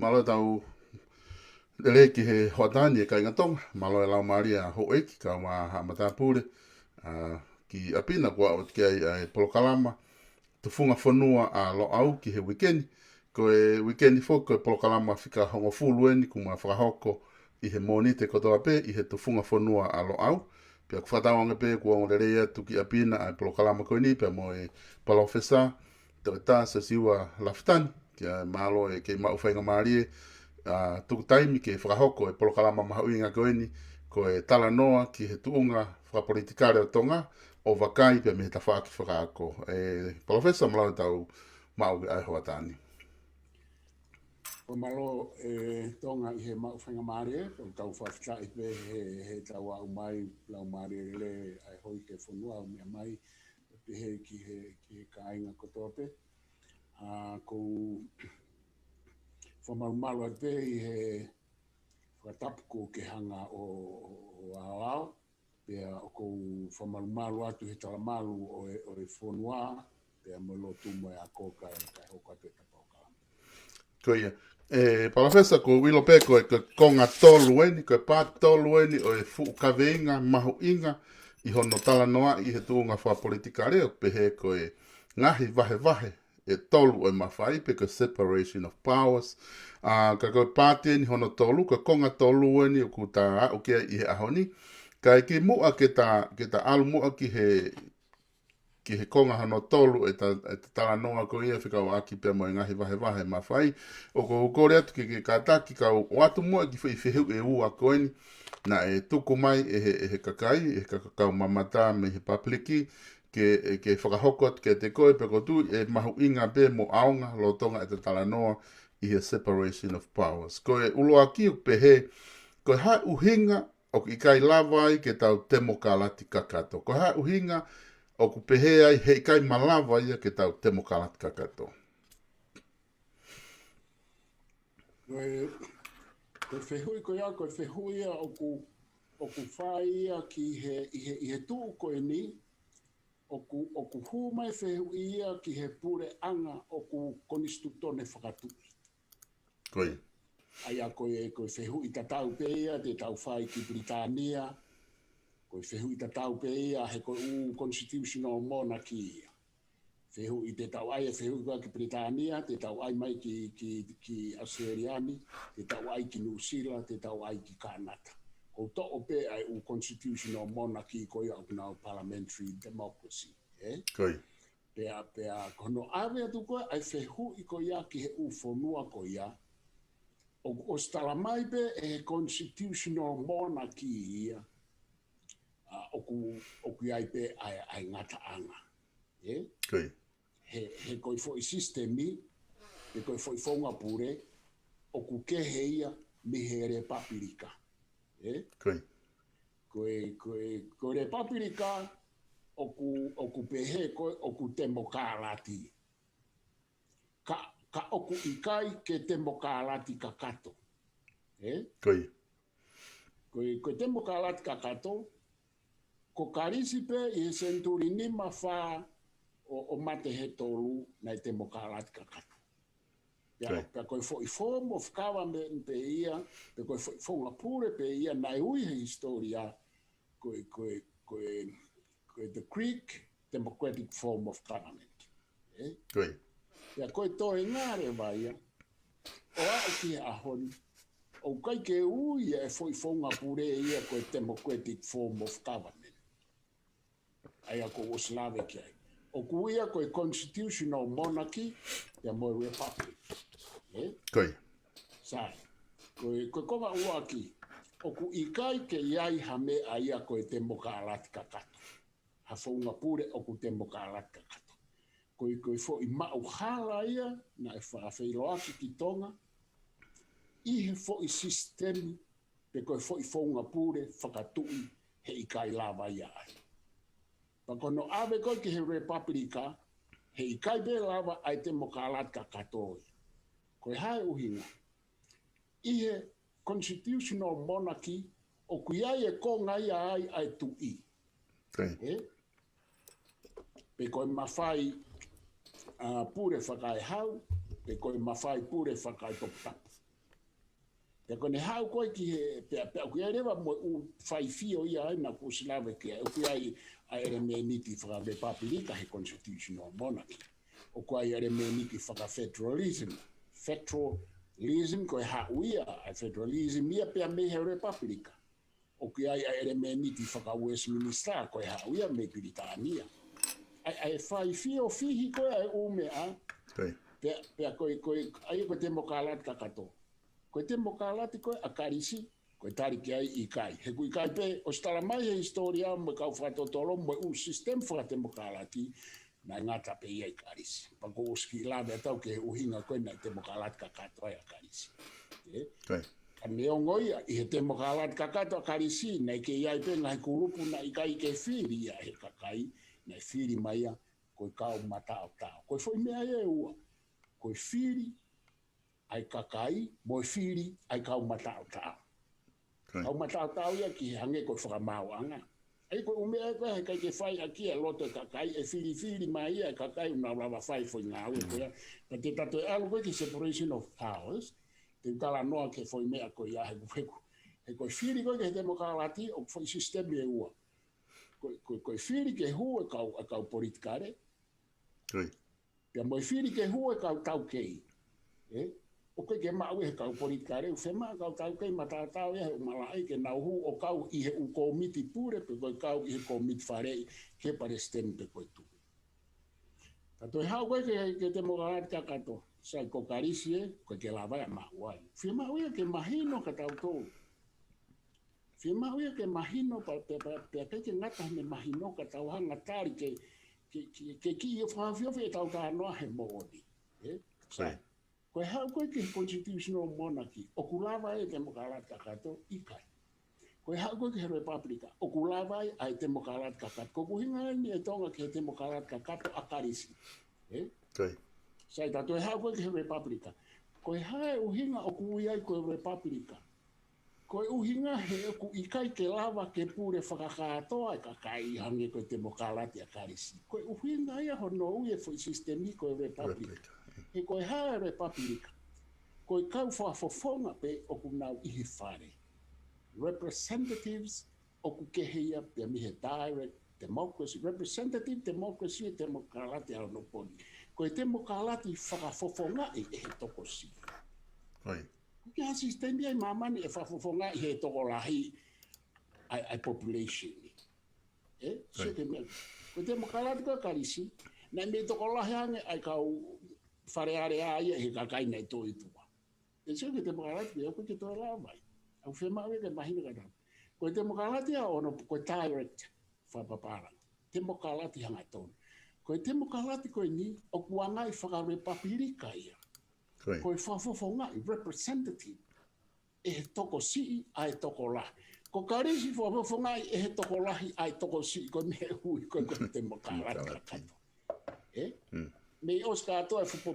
malo tau le ki he hoatani e ka ingatonga, malo e lau maria ho eki ka ma hamata pure, ki apina kua o te ai polokalama, Tufunga Fonua a lo au ki he weekend, ko e weekend fo ko polokalama fika hongo fulueni kuma whakahoko i he monite kotoa pe i he Tufunga Fonua a lo au, pia kufataonga pe kua ongerea tuki apina ai polokalama koe ni, pia mo e palofesa, te ta sa siwa laftani, kia malo e ke mauwhainga marie, tuku taimi ke whakahoko e polokalama mahauinga koe ni, ko e tala noa ki he tuunga whakapolitikare o tonga, o wakai pe me ta whaaki whakaako. Professor Malau tau mau ai hoa tāni. O malo tonga i he mau whainga maare, o tau whawhitai pe he tau au mai, lau maare le ai hoi ke whanua o mea mai, pe he ki he kāinga kotoa pe. Kou whamau malo ai pe i he whakatapuko ke hanga o ao, pea o kou whamalumalu atu he talamalu o e whanua, pea mo lotu mo e a kōka e kai hoka te tapaukalama. Koia. Professor, ko wilo pe ko e konga tolu eni, ko e pāt tolu eni o e whukaweinga, mahu inga, i hono tala noa i he tuunga wha politika reo, pe he ko e ngahi vahe, e tolu o e mawhai, pe ko separation of powers, ka koe pāti eni hono tolu, ko konga tolu eni o ku tā o kia i he ahoni, ka e ki mua ke ta alu mua ki he konga hano tolu e ta tala noa ko ia whikau aki pia mo e ngahi vahe mawhai. O ko kore atu ki kātaki ka o atu mua ki whiwhihu e ua koeni na e tuku mai e he kakai, e kakau mamata me he papliki ke whakahoko atu ke te koe pe kotu e mahu inga pe mo aonga lo tonga e te tala noa i he separation of powers. Ko e ulo aki o pe he, ko hai uhinga o ki kai lawai ke tau temokalati kakato. Ko hai uhinga o ku pehe ai hei kai malawa ia ke tau temokalati kakato. Koe whehui ko ia, koe whehui ia o ku whai ia ki he tuu koe ni, o ku humai whehui ia ki he pure anga o ku konistutone whakatui. Koe. Aia koe whehui ta tau pe ia, te tau whai ki Britania, koe whehui ta tau pe ia, he koe constitutional monarchy ia. Whehui te tau ai, whehui koe ki Britania, te tau ai mai ki Australiani, te tau ai ki New Zealand, te tau ai ki Kanata. Ko to o pe ai constitutional monarchy koe au nau parliamentary democracy. Koe. Pea kono ave atu koe, ai whehui koe ia ki he ufonua koe ia, o stala mai pe e constitutional monarchy ia, o ku ai pe ai ngata anga. Koe. He koi foi sistemi, he koi foi fonga pure, o ku kehe ia mi he repapirika. Koe. Koe repapirika, o ku pehe koe, o ku temokalati. Ka oku ikai ke temokalati kakato. Koe. Koe temokalati kakato, ko karisi pe i senturi nima wha o mate he tolu na temokalati kakato. Pea koe fo i form of government pe ia, pe koe fo i fonga pure pe ia, na ui he historia, koe the Greek democratic form of government. Koe. Pea koe toi ngare vaia, o au ki ahoni, o kai ke ui e fo i fonga pure ia koe democratic form of government. Aia ko o slave ki ai. O kuia koe constitutional monarchy, ia mo republic. Koe. Sai. Koe konga ua ki. O ku ikai ke iai hame aia koe temokalati kakato. Ha fonga pure o ku temokalati kakato. Koe fo i mau hala ia, na e whaafeilo aki ki tonga, ihe fo i sistemi, pe koe fo i fonga pure, whakatui, he ikai lava ia ai. Pakono ave koe ki he republika, he ikai be lava ai temokalati kakatoi. Koe hae uhinga. Ihe constitutional monarchy, o kuiai e konga ia ai tui. Pe koe mawhai pure whakai hau, pe koe mawhai pure whakai toputapu. Te kone hau koe ki he pea kuia rewa mo u whaifio ia ai na kusilave ki o kuia ai ere me niti whaka republika he constitutional monarchy. O kuia ai ere me niti whaka federalism. Federalism koe hau ia ai federalism ia pea me he republika. O kuia ai ere me niti whaka Westminster koe hau ia me Britania. Ai whaifio fihi koe ai umea. Pea koe ai koe te mokalat kakato. Koe te mokalati koe a karisi, koe tariki ai i kai. He kui kai pe, o stala mai he historia mo kau whatotolo mo u system whaka te mokalati, na ngata pe i ai karisi. Pako uski lawe atau ke uhinga koe na te mokalati kakato ai a karisi. Ka neongo ia, i he te mokalati kakato a karisi, na ke iai pe ngai kurupu na i kai ke whiri ia he kakai, na i whiri mai ia, koe kau matao tau. Koe foi mea e ua, koe whiri, ai kakai, moi whiri, ai kau matao tau. Kau matao tau ia ki hange koe whakamauanga. Ai koe umea koe he kai ke whai aki e loto kakai, e whiri mai ia kakai una rawa whai foi ngā ue koe. Pa te tato e alu koe ki separation of powers, te utala noa ke foi mea koe ia he kuweku. He koe whiri koe ke he demokalati o foi sistemi e ua. Koe whiri ke hu e kau politikare. Pia moi whiri ke hu e kau tau kei. O koe ke mau he kau politikare, u whema kau tau kei matatau e he umalai ke nau hu o kau i he u komiti pure, pe koe kau i he komiti wharei ke pare stem pe koe tu. Tato e hau koe ke te mokalati kakato, sai ko karisi e, koe ke lawai a mahuai. Whema uia ke mahino ka tau tō. Whema uia ke mahino, pe ke ngata me mahino ka tau hanga tari ke ki e whawhiowhi e tau tānoa he mooni. Sai. Koe hau koe ke constitutional monarchy, o kulawa e te mokalat kakato i kai. Koe hau koe ke republika, o kulawa e ai te mokalat kakato. Ko kuhinga ni e tonga ke te mokalat kakato a karisi. Sai tato e hau koe ke republika. Koe hae uhinga o kui ai koe republika. Koe uhinga he o ku i kai ke lava ke pure whakakatoa e kakai hange koe te mokalat a karisi. Koe uhinga ia hono ue foi sistemi koe republika. He koe hae republika, koe kau whafofonga pe o ku nau ihi whare. Representatives o ku kehea pe mihe direct democracy, representative democracy e te mokalati ao no poni. Koe te mokalati whakafofonga e he toko si. Kuki ha sistemi ai mamani e whafofonga i he toko lahi ai population. Koe te mokalati ka karisi, na me toko lahi ange ai kau whareare aia he kakai nei tō i tua. E sio ke te mokalati e koe ke tō la mai. Au whema ue ke mahina ka tau. Koe te mokalati a ono koe direct whapapara. Te mokalati hanga tōna. Koe te mokalati koe ni o kuangai whakarepapirika ia. Koe whafofongai, representative. E he toko sii ai toko lahi. Ko karisi whafofongai e he toko lahi ai toko sii koe me hui koe te mokalati ka kato. Me oska atoa fupo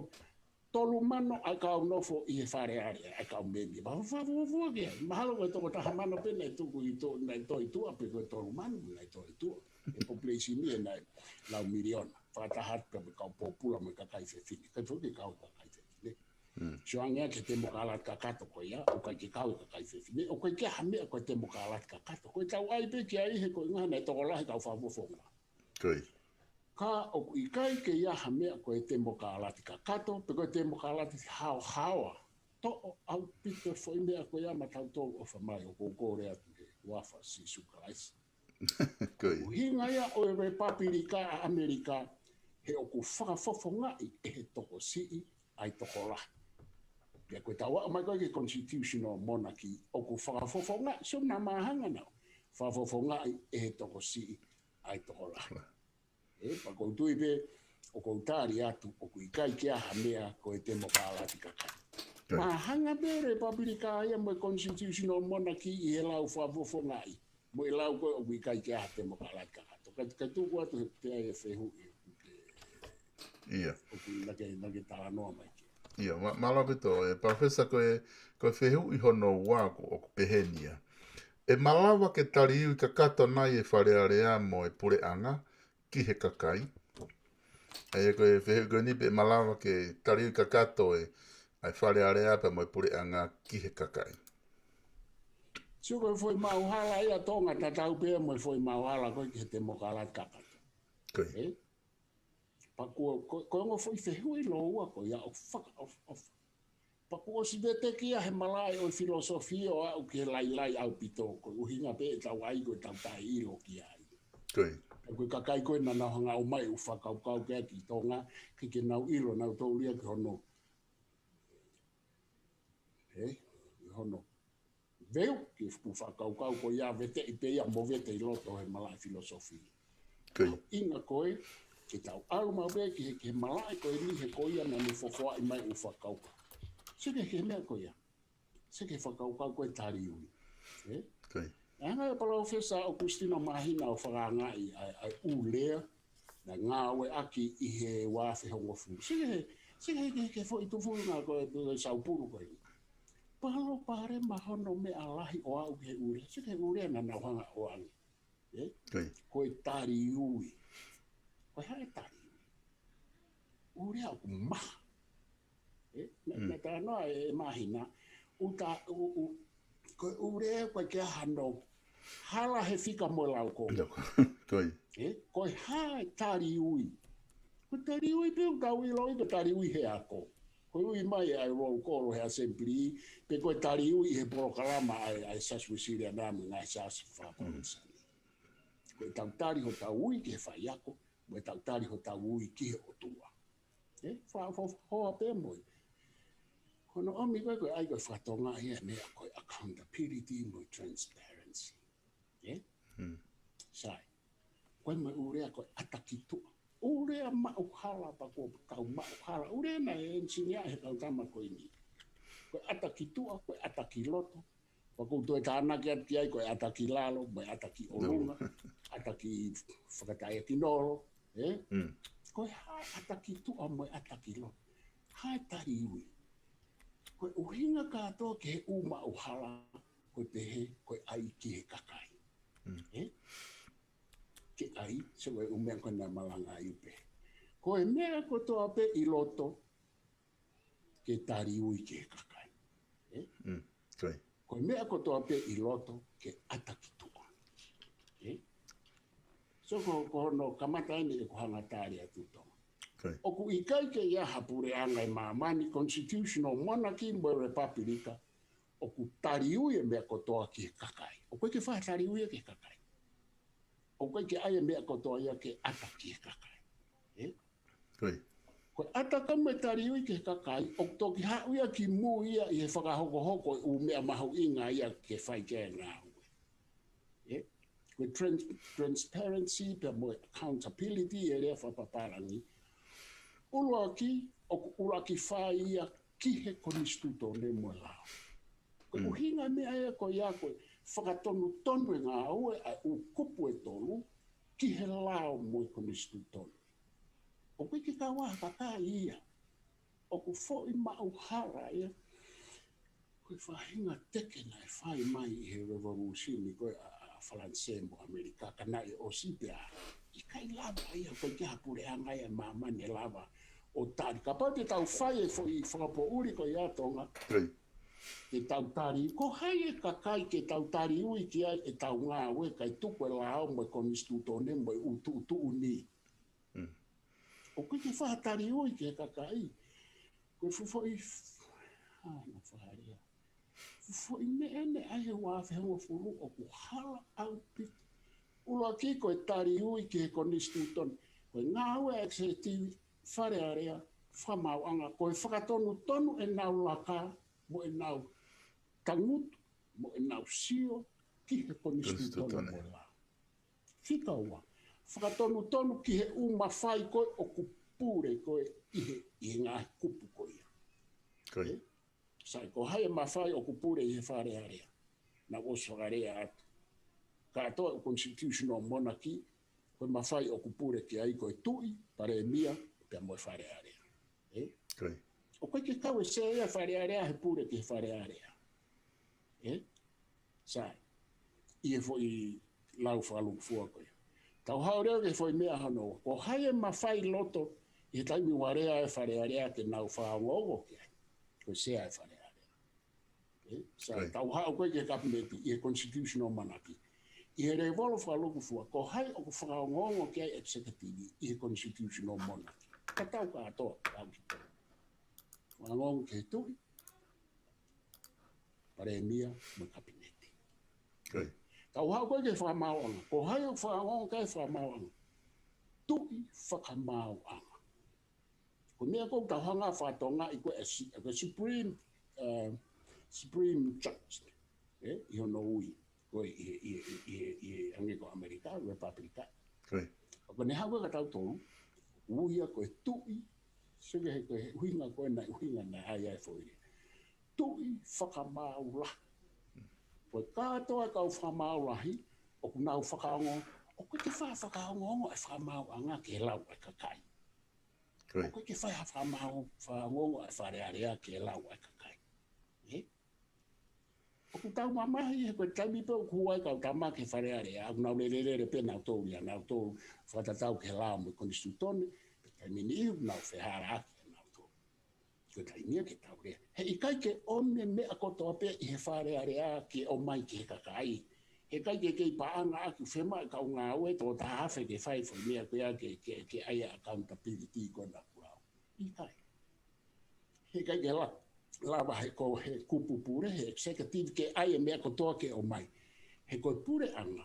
tolu mano ai kau nofo i he whare are ai kau memi. Ma whawawawua kia. Mahalo koe toko taha mano pe nei tuku i tō i tua pe koe tolu mano nei tō i tua. E population ni e nei lau miliona. Whatahat pe kau popula mo kakai whewhini. Kai whuki kau kakai whewhini. So angea ke te mokalat kakato koe ia, o kai ke kau kakai whewhini. O koe ke hamea koe te mokalat kakato. Koe tau ai pe kia i he koe ngana e toko lahi kau whawafonga. Ka o i kai ke ia hamea koe te mokalati kakato, pe koe te mokalati haohaoa. To au pito foi mea koe ia matau tō o whamai o kōkore atu ke wafa si sukalaisi. Uhinga ia o e Repapirika a Amerika he o ku whakafofongai e he toko sii ai toko lahi. Pia koe tawa o mai koe ke constitutional monarchy o ku whakafofongai, so nā mahanga nao. Whakafofongai e he toko sii ai toko lahi. Pa kou tui pe, o kou tāri atu, o kui kai kia hamea koe te mokalati kakato. Ma hanga pe Republika ia mo constitutional monarchy i he lau whafofongai. Mo i lau koe o kui kai kia te mokalati kakato. Kai tūku atu te ai e whehu o kui nake tala noa mai ki. Ia, malawito, Professor koe whehu i hono wako o pehenia. E malawa ke tari iu kakato nai e wharearea mo e pure anga, ki he kakai. E koe whehu koe nipe malawa ke tariu kakato e ai whare area pa mo pure anga ki he kakai. So ko foi mauhala ia tonga tatau pe mo foi mauhala ko ke te mokala kaka. Koi. Pa ko ngo foi fe hui lo ua ko ia of. Pa ko si bete kia he malai o filosofia o au ke lai au pito ko uhinga pe tau ai ko tau tai ilo kia ai. Koi. Ko kakai ko na na hanga o mai u whakau kau ke ki tonga ki nau ilo nau tau lia ki hono. Hono. Veu ki whakau kau ko ia vete i pe ia mo vete i loto he malai filosofia. Inga koe ki tau alu mau be ki he malai koe ni he koia na ni whawha i mai u whakau kau. Sike he mea koia. Sike whakau kau koe tari ui. Anga e pala ofesa o Kustina Mahina o whakangai ai ulea na ngā oe aki i he wāwhi hongo fu. Sike he fo i tufunga koe saupuru koe. Palo pare mahono me alahi o au ke ure. Sike ure na nauhanga o angi. Koe tari ui. Koe hae tari ui. Ure au ku maha. Na tā noa e mahina. Koe ure koe kia hano. Hala he fika mo lau ko. Koe hae tari ui. Koe tari ui piu tau i loi ko tari ui he ako. Koe ui mai ai rou koro he assembly. Pe koe tari ui he porokalama ai saswisiria nami ngai sas whaponsani. Koe tau tari ho tau ui ki he whai ako. Koe tau tari ho tau ui ki he otua. Hoa pe moi. Kono omi koe ai koe whatonga hea mea koe accountability mo transparency. Sai. Koe mai urea koe atakitua. Urea mauhala pa koe kau mauhala. Urea na e ensinia he kau tama koe ni. Koe atakitua, koe atakiloto. Pa koe toi tānaki ati ai koe ataki lalo, koe ataki olunga, ataki whakatai ati noro. Koe hae atakitua mo atakiloto. Hae tari ui. Koe uhinga katoa ke he uma uhala koe pehe koe ai ki he kakai. Ke ai, se koe umea koe na malanga ai pehe. Koe mea koe toa pe i loto ke tari ui ki he kakai. Koe mea koe toa pe i loto ke atakitua. So ko no kamata ini e kuhanga tari atu tonga. Oku ikai ke ia hapure anga e maamani constitutional monarchy mo republika oku tari ui e mea kotoa ki kakai. Oku ke wha tari ui e ke kakai. Oku ke ai e mea kotoa ia ke ata ki kakai. Koe ataka me tari ui ke kakai, oku toki hau ia ki mu ia i he whakahoko hoko u mea mahu inga ia ke whai ke ngā ue. Koe transparency, pe mo accountability e rea whapaparangi. Uloaki, oku uloaki whai ia ki he konistuto ne mo lao. Koe uhinga mea ea koe ia koe whakatonu tonu e ngā ue a u kupu e tonu ki he lao mo e konistuto. Oku ki ka waha kaka ia. Oku fo i mauhara ia. Koe whahinga teke na e whai mai i he revolution i koe a Falansembo Amerika kana e o sipea. I kai lava ia koe ki hapure anga ia mamani e lava. O tari, ka pau te tau whai e i whakapo uri ko i atonga. Te tau tari, ko hai e kakai ke tau tari ui ki ai e tau ngā ue kai tuku e lao mo e konistuto ne mo e utu uni. O koe ke whaha tari ui ke kakai, koe fufo i whaharia. Fufo i me ene ai e wāwhi hongo furu o ku hala au pit. Uloa ki koe tari ui ke konistuto koe ngā ue executive whare area, whamau anga, koe whakatonu tonu e nau laka, mo e nau tangutu, mo e nau sio, ki he konistuto na mo la. Whika ua, whakatonu tonu ki he uma whai koe o kupure koe i ngā kupu koe. Sai ko hai ma whai o kupure i he whare area, na oso area atu. Ka atoa o constitutional monarchy, koe ma whai o kupure ki ai koe tui, pare mia, pe mo whare area. O koe ke kau e se ea whare area he pure ki he whare area. Sai, i e fo i lau whalu fua koe. Tau hao reo ke fo i mea hano, ko hai e ma whai loto, i he taimi warea e whare area ke nau whaongogo ki ai. Koe se ea e whare area. Sa tau hao koe ke kapimeti i constitutional manaki. I re volo whaloku fua, ko hai o ku whakaongongo ke ai executive i constitutional monarchy. Ka tau ka atoa, tau ki tau. Whangongo ke tui, paremia ma kapimeti. Tau hao koe ke whamauanga, ko hai o whangongo ke whamauanga. Tui whakamauanga. Ko mea kou tau hanga whatonga i koe a Supreme Judge. I hono ui. Koe i ange ko Amerika, Republika. Ko ne hawa ka tau tolu, uia koe tui, suge he koe huinga koe nai huinga nai hai ai fwoi. Tui whakamaula. Koe kātoa kau whamaulahi, o ku nau whakaongo, o koe ke whakaongo e whamauanga ke lau e kakai. O koe ke whakaongo e wharearea ke lau e kakai. O ku tau mamahi, he koe taimi pe o kuai kau tama ke wharearea, au nau le pe nau tōu ia, nau tōu whatatau ke lau mo konistutone, pe taimi ni iu nau whehara aki nau tōu. Koe taimia ke tau rea. He ikai ke ome mea kotoa pe i he wharearea ke o mai ke kakai. He kai ke kei paanga aki whema e kau ngā ue tō ta hawhe ke whai whai mea koea ke aia accountability koe na kurao. Ikai. He kai ke lava he ko he kupu pure, he executive ke aia mea kotoa ke o mai. He koe pure anga.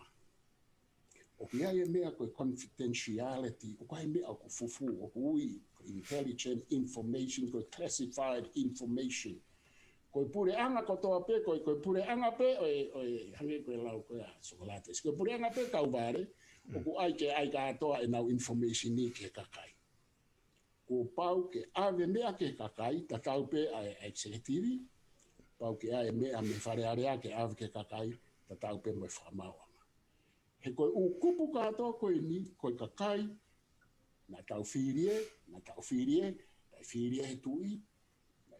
O ki aia mea koe confidentiality, o kai mea ko fufu, o hui, intelligent information, koe classified information. Koe pure anga kotoa pe, koe pure anga pe, oi hange koe lau koe a sokolates. Koe pure anga pe kau vare, o ku ai ka atoa e nau information ni ke kakai. Ko pau ke ave mea ke kakai, ta tau pe a executive, pau ke ai mea me wharearea ke ave ke kakai, ta tau pe mo whamauanga. He koe u kupu ka atoa koe ni, koe kakai, na tau whirie, na whirie he tui,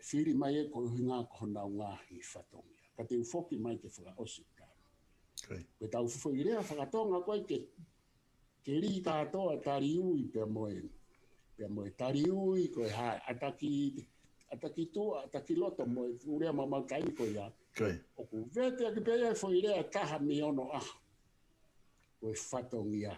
whiri mai e ko hinga ko na nga hi fatongia. Ka te ufoki mai ke whaka osi kāna. Koe tau whirea whakatonga koe ke ri kātoa tari ui pia moe. Pia moe tari ui koe hai ataki tua, ataki loto moe urea mamau taimi koe ia. O ku vete a ki pia e whirea taha mi ono aha. Koe fatongia.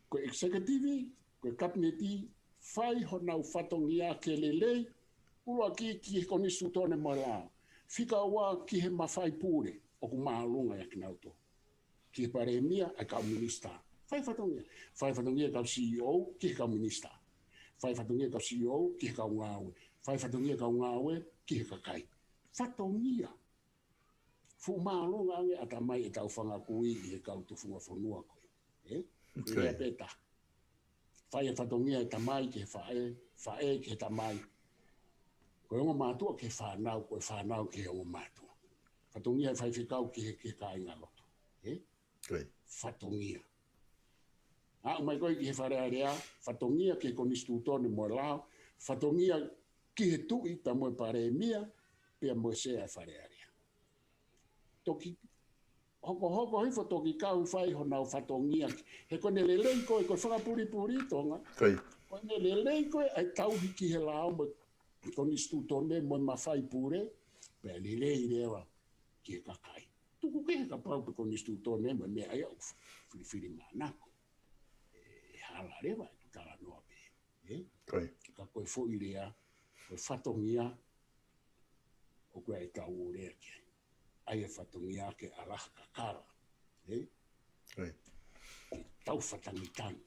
Koe executive, koe kabineti, whai honau whatongia ke lelei, ua ki koni sutone mo lao. Whika ua ki he mawhai pūre, o ku mahalunga ya ki nauto. Ki he paremia, ai kau minista. Whai whatongia kau CEO, ki he kau minista. Whai whatongia kau CEO, ki he kau ngāwe. Whai whatongia kau ngāwe, ki he kakai. Whatongia. Fu mahalunga ange ata mai e tau whangakui i he kau tufunga fonua koe. Ia peta. Whai e whatongia e tamai ke whae ke tamai. Koe ongo mātua ke whanau, koe whanau ke ongo mātua. Whatongia e whai whikau ke ka inga loto. Whatongia. Mai koe ki he wharearea, whatongia ke konistutone mo lao, whatongia ki he tui ta moe paremia, pia moe sea e wharearea. Toki hoko hifo toki kau whai honau whatongia. He kone lelei koe whakapuri tonga. Kone lelei koe ai tauhi ki he lao mo konistutone mo mawhai pure. Pea lelei rewa ki he kakai. Tuku ke he ka pau pe konistutone mo mea ai au whiri manako. Hala rewa e tukala noa pe. Ka koe fo i rea, koe whatongia, o koe ai tau o rea kia. Ai e whatongia ke alaha kakara. Tau whatangitangi.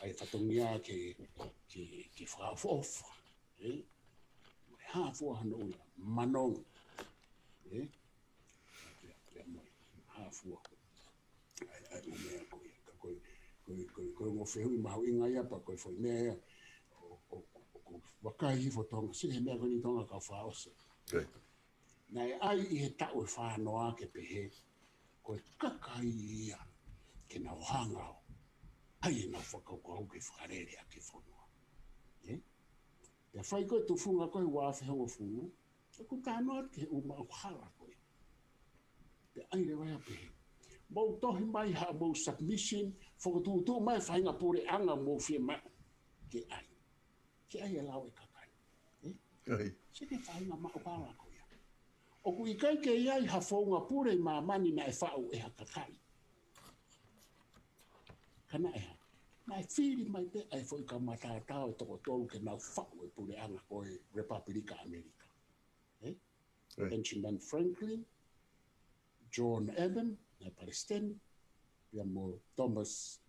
Ai e whatongia ke whaafofa. Hāfua hana ula, manong. Hāfua. Ai umea koe ngō whehui mahu inga ia pa koe whoi mea o wakai hifo tonga. Sike he mea koe ni tonga kau whaose. Nai ai i he tau e whanoa ke pehe, koe kakai ia ke nau hangao. Ai e nau whakaukau ke whakarere a ke whanua. Pea whai koe tufunga koe wāwhehonga fungu, e ku tānoa ke uma au hala koe. Pea ai rewa ia pehe. Mau tohi mai ha mau submission, whakatūtū mai whainga pure anga mau whia mai ke ai. ke ai e lau e kakai. Ai. Se ke whainga maupala ko ia. O ku ikai ke iai hafonga pure I mamani na e whau e hakakai. Kana e ha. Na e whiri mai te ai fo I ka matatao toko tolu ke nau whau e pure anga ko e Republika Amerika. Benjamin Franklin, John Adam, na Palestine, ia mo Thomas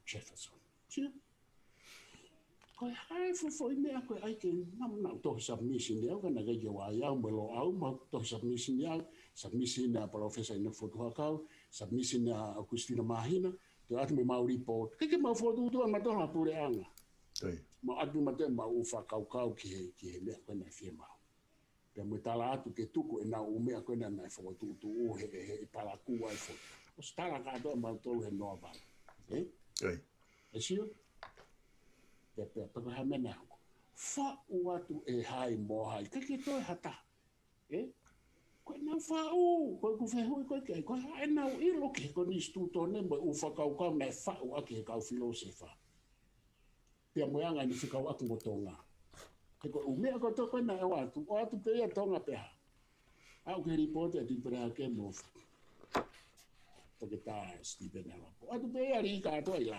Jefferson. Tia. Koe hae fo mea koe ai ke namna tohi submission ni au kana kei wa iau me lo au ma tohi submission ni au submission na Professor ina fotuhakau submission na Christina Mahina te atu me mau report ke mau fotu tu ma toha pure anga ma atu ma te mau ufa kau ki mea koe na fie mau pe mo tala atu ke tuku e na umea koe na fotu tu he palaku ai fo o stala ka do ma tolu he nova e sio pe ha mena fa watu e hai mo hai ke toi hata ko na fa ko ku fe ho ko ha na I lo ke ko ni stuto ne mo u fa ka na fa o ke ka filosofa pe mo anga ni fika wa ko tonga ke ko u me ko to ko na watu pe ya tonga pe ha au ke report e ti pra ke mo to ke ta Stephen Ella watu pe ya ri ka to ila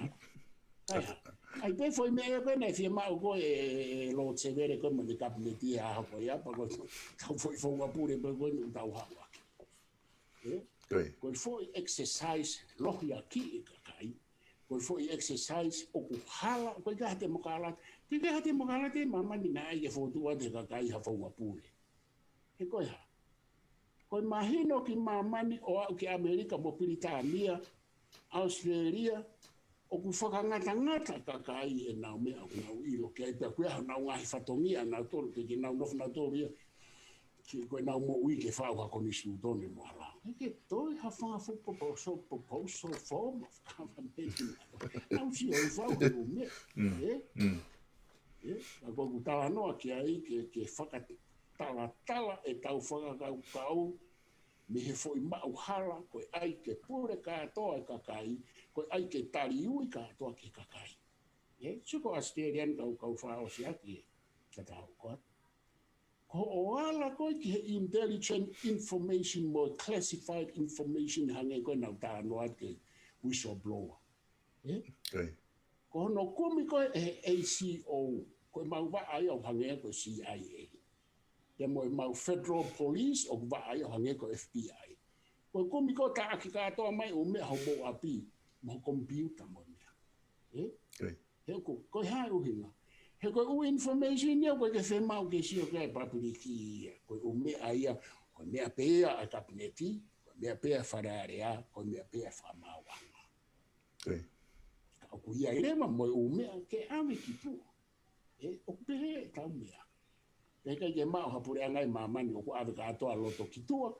ai pe foi me ko na fie ma ko e lo severe ko mo de kabineti a ko ya pa ko foi wa pure pe ko no tau ha ko foi exercise lo ya ki kai ko foi exercise o ku hala ko ga te mo kala te mama ni na ye fo tu de kai ha fo wa pure e ko ya ko imagino ki mama ni o ki Amerika mo Britania Australia o ku whakangata kakai e nau mea o nau ilo ke ai pia kueha nau ngahi whatongia nau tolu ke nau nofu nau tolu ia ki koe nau mo ui ke whau hako ni sūtone mo hala. Eke toi ha whangafu proposal form of government nau si oi whau he o mea. A koe ku tala noa ki ai ke whakatala e tau whakakau me he foi mau hala koe ai ke pure katoa e kakai koe ai ke tari ui katoa ke kakai. Suko Australian kau whao si aki ka tau koe. Ko o ala koe ki he intelligent information mo classified information hange koe nau tā noa ke whistleblower. Ko no kumi koe he ACO koe mau wa ai au hange koe CIA. Te mo mau Federal Police o wa ai au hange koe FBI. Ko kumi ko ta ki katoa mai o mea homo api mo computer mo mea. He ko hai uhinga. He ko u information ia ko ke whemau ke sio ke papiriki ia. Ko o mea ia, ko mea pea a kabineti, ko mea pea whararea, ko mea pea whamawanga. Ka ku ia irema mo o mea ke awe ki pua. O pehe tau mea. Eka ke mao hapure angai mamani o ku awe katoa loto ki tua.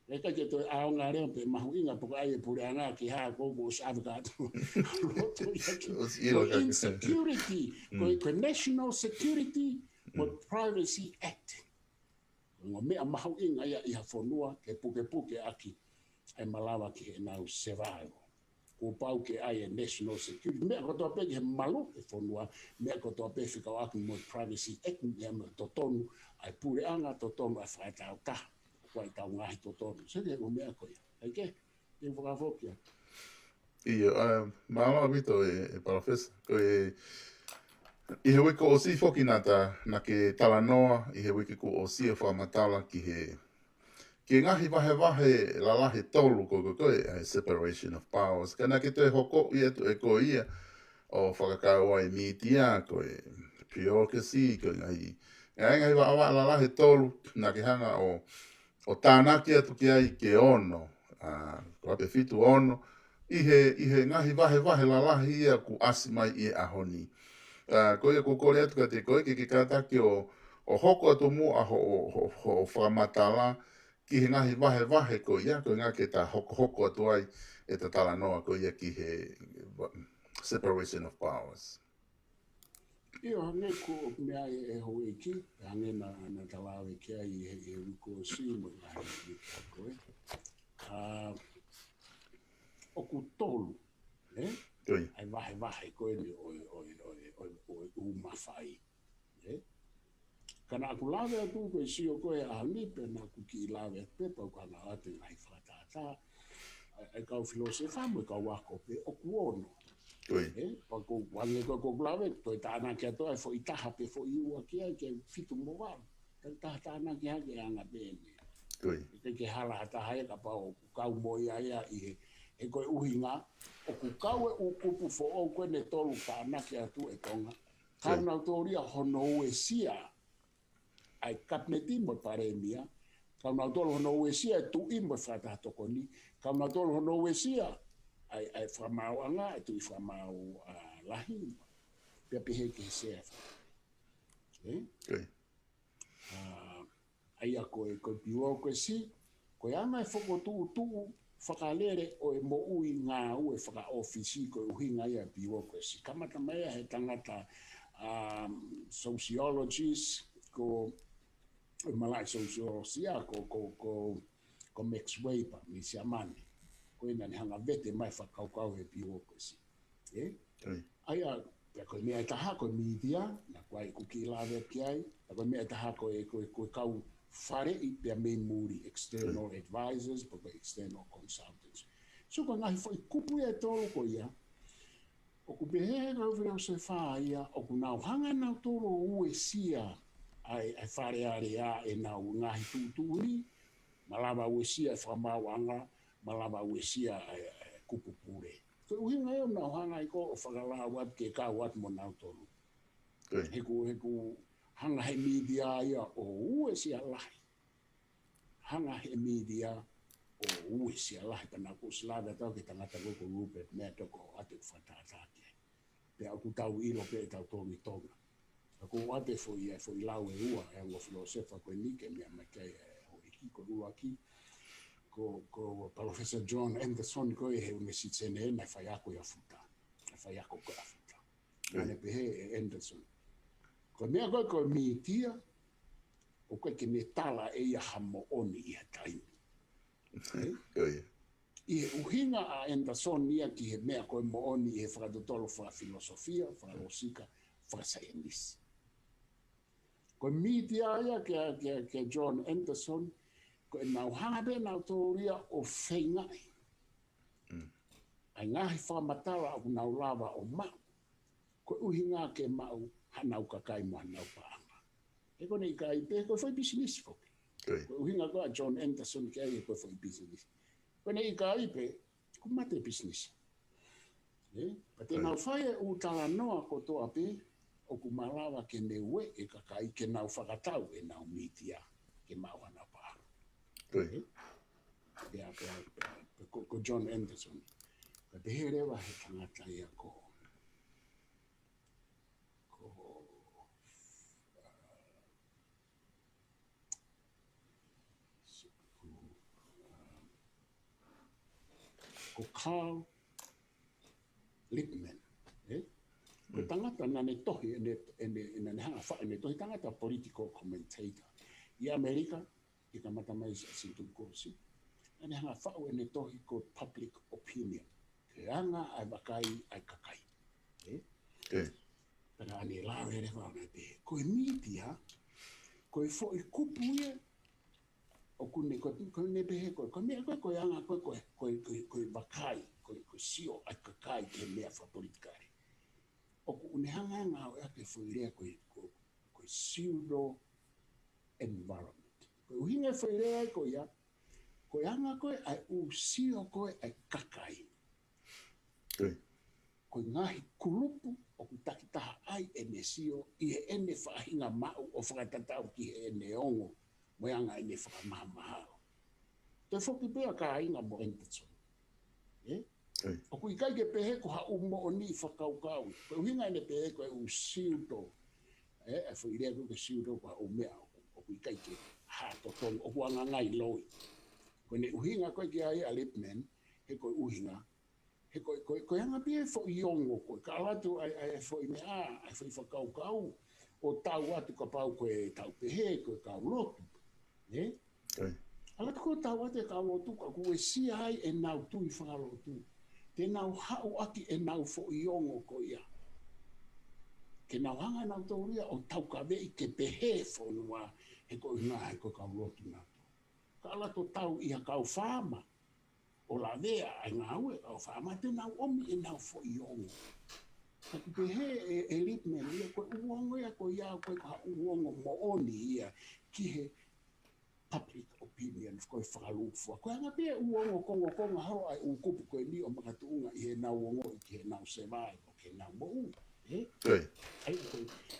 Eka ke toi aonga reo pe mahu inga poko ai e pure anga ki haa koko o sawe katoa. Loto ia ki. Ko insecurity, ko national security, ko privacy act. Ngo mea mahu inga ia iha fonua ke puke aki ai malawa ki e nau survival. Ko pau ke ai e national security. Mea kotoa pe ke malu e fonua, mea kotoa pe whika o aki mo privacy act, mea me totonu ai pure anga totonu ai whaetau taha. Koe tau ngahi totonu. Seke o mea koe. Eke, e whakafokia. Ia, māma mito e Professor. I he wiko o si foki na ke tala noa, i he wiko o si e whamatala ki ngahi wahe la lahe tolu koe separation of powers. Kana ke te hoko ia tu e ko ia o whakakau ai mitia koe bureaucracy koe ngahi waha la lahe tolu na ke hanga o tānaki atu ki ai ke ono. Ko ape fitu ono. I he ngahi wahe la lahi ia ku asimai i ahoni. Koe kore atu ka te koe ke kātaki o hoko atu mo a ho whamatala ki he ngahi wahe ko ia koe ngā ke tā hoko atu ai e ta tala noa ko ia ki he separation of powers. Ia hange ko mea e ho e ki, hange na talawe kia i he wiko si mo i ngahi koe. O ku tolu, Oi. Ai vahe koe ni o mawhai. Kana aku lawe atu koe sio koe a nipe na ku ki lawe pepa o kana ate ngai whakatata. Ai kau filosofa mo kau wako pe o kuono. Oi. Pa ko wange ko lawe toi tāna kia toi fo itaha pe fo iua kia ke fitu mo wau. Tāna kia ke anga bene. Oi. Ke hala hata hae ka pa o kau mo ia e koe uhinga o ku kau e ukupu fo o koe ne tolu tāna kia tu e tonga. Kau nau tōria hono ue sia ai kapneti mo paremia, kau nau tolu hono ue sia tu i mo whakatako ni, kau nau tolu hono ue sia ai whamau anga, ai tu i whamau lahi, pia pihe ke sea. Ai a koe piwa koe si, koe anga e whako tuu, whakalere o e mo ui ngā ue whaka ofisi koe uhinga ia piwa koe si. Kamata mea he tangata sociologists, ko malai sociologia, ko Max Weber, mi si amane. Koe nani hanga vete mai whakaukau he piwa koe si. Ai a koe mea taha koe media, na koe kuki lawe kiai, na koe mea taha koe kau whare i pia me muri, external advisors, pa koe external consultants. So koe ngahi fo i kupu e tolo koe ia, o ku behe ngau whirau se wha ia, o ku nau hanga nau tolo ue sia, ai whare are a e nau ngahi tūturi, malama ue sia e whamawanga, malama ue sia e kupu pure. Koe uhinga eo nau hanga i ko o whakala wat ke ka wat mo nau tolo. Heku hanga he media ia o ue sia lahi. Hanga he media o ue sia lahi. Kana ko slava tau ke tangata ko Rupert mea toko ate whatatake. Pea aku tau ilo pe tau tongi tonga. Ako ate fo i lau e ua e ango filosofa koe nike mea makai o iki ko ua ki. Ko Professor John Anderson koe he unge sitsene e mai whaiako i afuta. Whaiako koe afuta. Ane pehe e Anderson. Ko mea koe miitia, o koe ke ne tala e ia hamo oni i taimi. I he uhinga a Anderson nia ki he mea koe mo oni i he whakatotolo wha filosofia, wha losika, wha sayanisi. Koe miitia ia ke John Anderson, koe nau hanga nau tōria o whaingai. Ai ngahi whamatara au nau lava o mau. Koe uhinga ke mau hanau kakai mo hanau paanga. E kone i ka i pe, koe whai business foki. Koe uhinga koe John Anderson ke ai koe whai business. Kone i ka i pe, ko mate business. Pa te nau whai e utala noa ko toa pe, o ku malawa ke ne ue e kakai ke nau whakatau e nau mitia ke mau hanau paanga. Ko John Anderson. Ka te he rewa he tangata ia ko Carl Lippmann. Ko tangata nane tohi ene hanga wha ene tohi tangata political commentator. I Amerika, i ka mata mai sa sintu kosi. Ene hanga wha ene tohi ko public opinion. Ke anga ai wakai ai kakai. Pera ane lawe re wau nei pe. Koe media, koe fo i kupuie, o kune koe ne pehe koe. Koe mea koe anga koe wakai, koe sio ai kakai ke mea wha politikari. O kune hanga ngau ea ke whuirea koe pseudo environment. Koe uhinga whuirea ai koe ia, koe anga koe ai sio koe ai kakai. Koe ngahi kulupu o ku takitaha ai ene sio i he ene whahinga mau o whakatatau ki he ene ongo mo anga ene whakamahamahao. Te whoki pia ka inga mo Anderson. O ku ikai ke pehe ko ha umo o ni whakaukau. Koe uhinga ene pehe ko e siuto. E whuirea ko ke siuto ko ha umea o ku ikai ke hato tong o ku anga ngai loi. Koe ne uhinga koe ki ai a Lippmann he koe uhinga. He koe anga pia fo i ongo koe. Ka alatu ai fo i mea, ai fo i whakaukau. O tau atu ka pau koe tau pehe, koe kau lotu. Alatu ko tau atu ka lotu, ka koe si ai e nau tui whakalotu. te nau hau aki e nau fo i ongo ko ia. Ke nau hanga nau tauria o tau ka vei ke pehe fonua he ko ngā he ko kau lotu nā. Ka ala to tau ia kau whāma o la vea ai ngā ue kau whāma te nau omi e nau fo i ongo. Ka pehe e ritme ia koe uongo ia ko ia koe ka uongo mo oni ia ki he public opinion koe whakalufua. Koe anga pia uongo kongo hao ai ukupu koe ni o makatuunga i he nau ongo i ki he nau sevai o ki he nau mo ui. Ai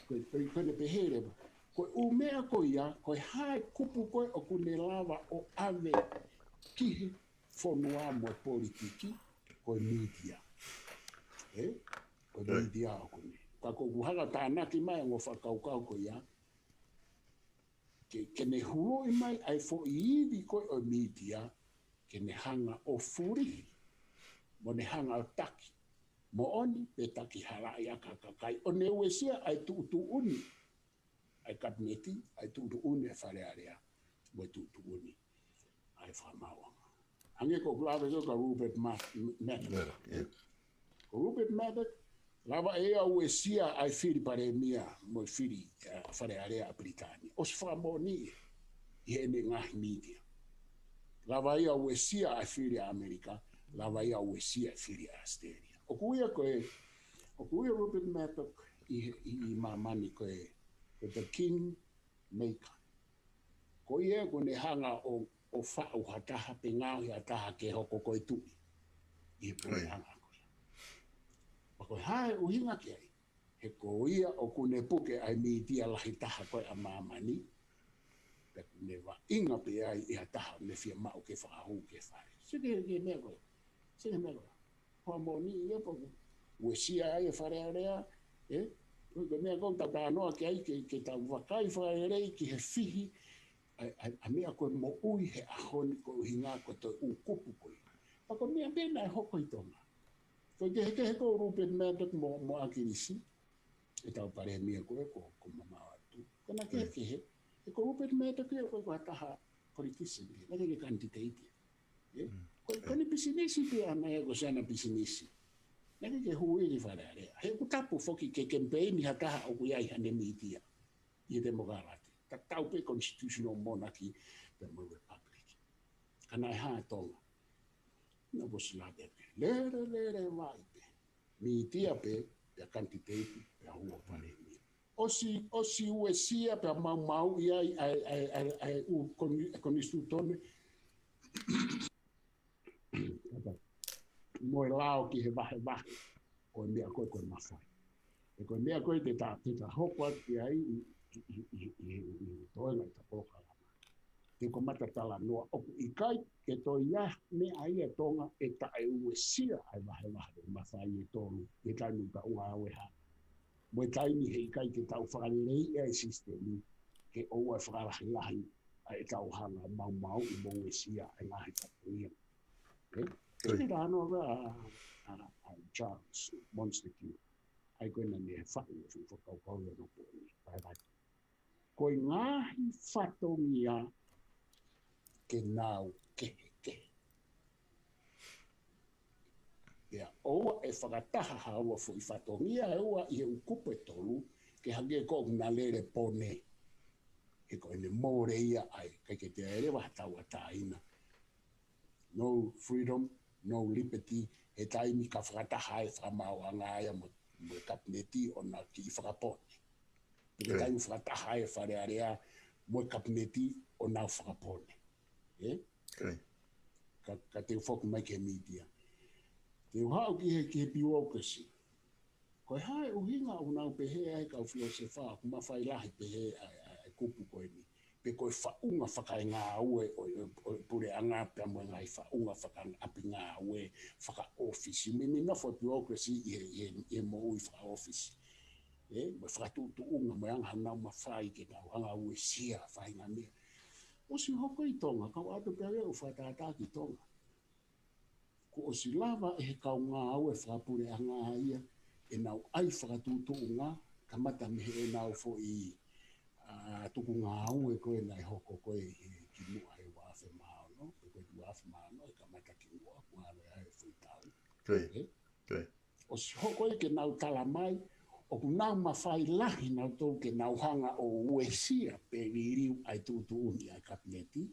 koe ne pehere ba. Koe umea koe ia, koe hae kupu koe o kune lava o ave ki he fonua mo politiki koe media. Koe media o kune. Ka ko kuhanga tānaki mai ngo whakaukau koe ia. Ke ne huo i mai ai fo i iwi koe o media ke ne hanga o furi mo ne hanga o taki. Mo oni pe taki halai a kakakai. O ne uesia ai tu uni. Ai kabineti, ai tu uni e whare area. Mo tu uni. Ai whamawanga. Ange ko klawe ko ka Rupert Murdoch. Ko Rupert Murdoch, lava e a uesia ai whiri pare mia mo whiri whare area a Britania. O se whamoni i he ne ngahi media. Lava e a uesia ai whiri a Amerika, lava e a uesia ai whiri a Australia. O kuia Rupert Murdoch i mamani koe the king maker. Ko ia ko ne hanga o whau hataha pe ngau hi hataha ke hoko koe tui. I pune hanga koe. Ma koe hae uhinga ke ai. He ko ia o kune puke ai media lahi taha koe a mamani. Pe kune wa inga pe ai i hataha me fia mau ke whakahu ke whare. Sike ke mea koe. Sike mea koe. Hoa moni ia po uesia ai e whare area. Ko mea kong tau tānoa ke ai ke tau wakai whaerei ki he whihi a mea koe mo ui he ahoni ko hinga ko toi ukupu koe. Pa ko mea pena e hoko i tonga. Ko ke he ko Rupert Murdoch mo akirisi e tau pare mea koe ko mamau atu. Ko na ke he e ko Rupert Murdoch e koe ko hataha politician. Na ke kandidate. Ko ni pisinisi pe ana e ko sana pisinisi. Nani ke hui ni whare area. He kutapu whoki ke campaign hataha o kuiai hane media. I demokrati. Ta tau pe constitutional monarchy pe mo republic. Kana e haa tonga. Na bosila pepe. Lere vai pe. Media pe candidate pe hua pare mea. Osi uesia pe mau iai ai u constitutone. Moe lao ki he vahe koe mea koe mawhai. E koe mea koe te ta hokua ki ai i toenga i ta poka lama. Te ko matatala noa oku i kai ke toi ia me ai e tonga e ta e uesia ai vahe mawhai e tonu e taimi ka ua awe ha. Moe taimi he i kai ke tau whakalei e sistemi ke oua whakalahi e tau hanga mau i mo uesia ai ngahi tapuia. Kini rāno a Charles Montague. Ai koe na ne whai e whakau e no pōni. Koe ngāhi whatongia ke nau kehe. Ia oua e whakataha haua fo i whatongia e oua i he ukupe tolu ke hage kōk na lere pone. E koe ne mōre ia ai. Kai ke te ere wahatau a tāina. No freedom, no liberty, e taimi ka whakataha e whamau a ngāia mo kabineti o na ki whakapone. E taimi whakataha e whare area mo kabineti o na whakapone. Ka te whoku mai ke media. Te uhau ki he bureaucracy. Koe hae uhinga o nau pehe ai kau whio se wha, kuma whai lahi pehe ai kupu koe ni. Pe koe whaunga whakai ngā ue o pure anga pe mo ngai whaunga whakai api ngā ue whaka office. Me nofo bureaucracy i mo ui whaka office. Mo whakatutu unga mo anga hanau mawhai ke tau hanga ue sia whai ngā mea. O si hoko i tonga, kau ato pere o whatātā ki tonga. Ko o si lava e he kau ngā ue whakapure anga ia e nau ai whakatutu unga kamata me he nau fo i tuku ngā ue koe nei hoko koe ki mua e wāwhe māo no, e koe tu wāwhe māo no, e ka mata ki mua, kua re ai whi tau. O si hoko e ke nau tala mai, o ku nau mawhai lahi nau tau ke nau hanga o uesia pe ririu ai tūtu uni ai kabineti.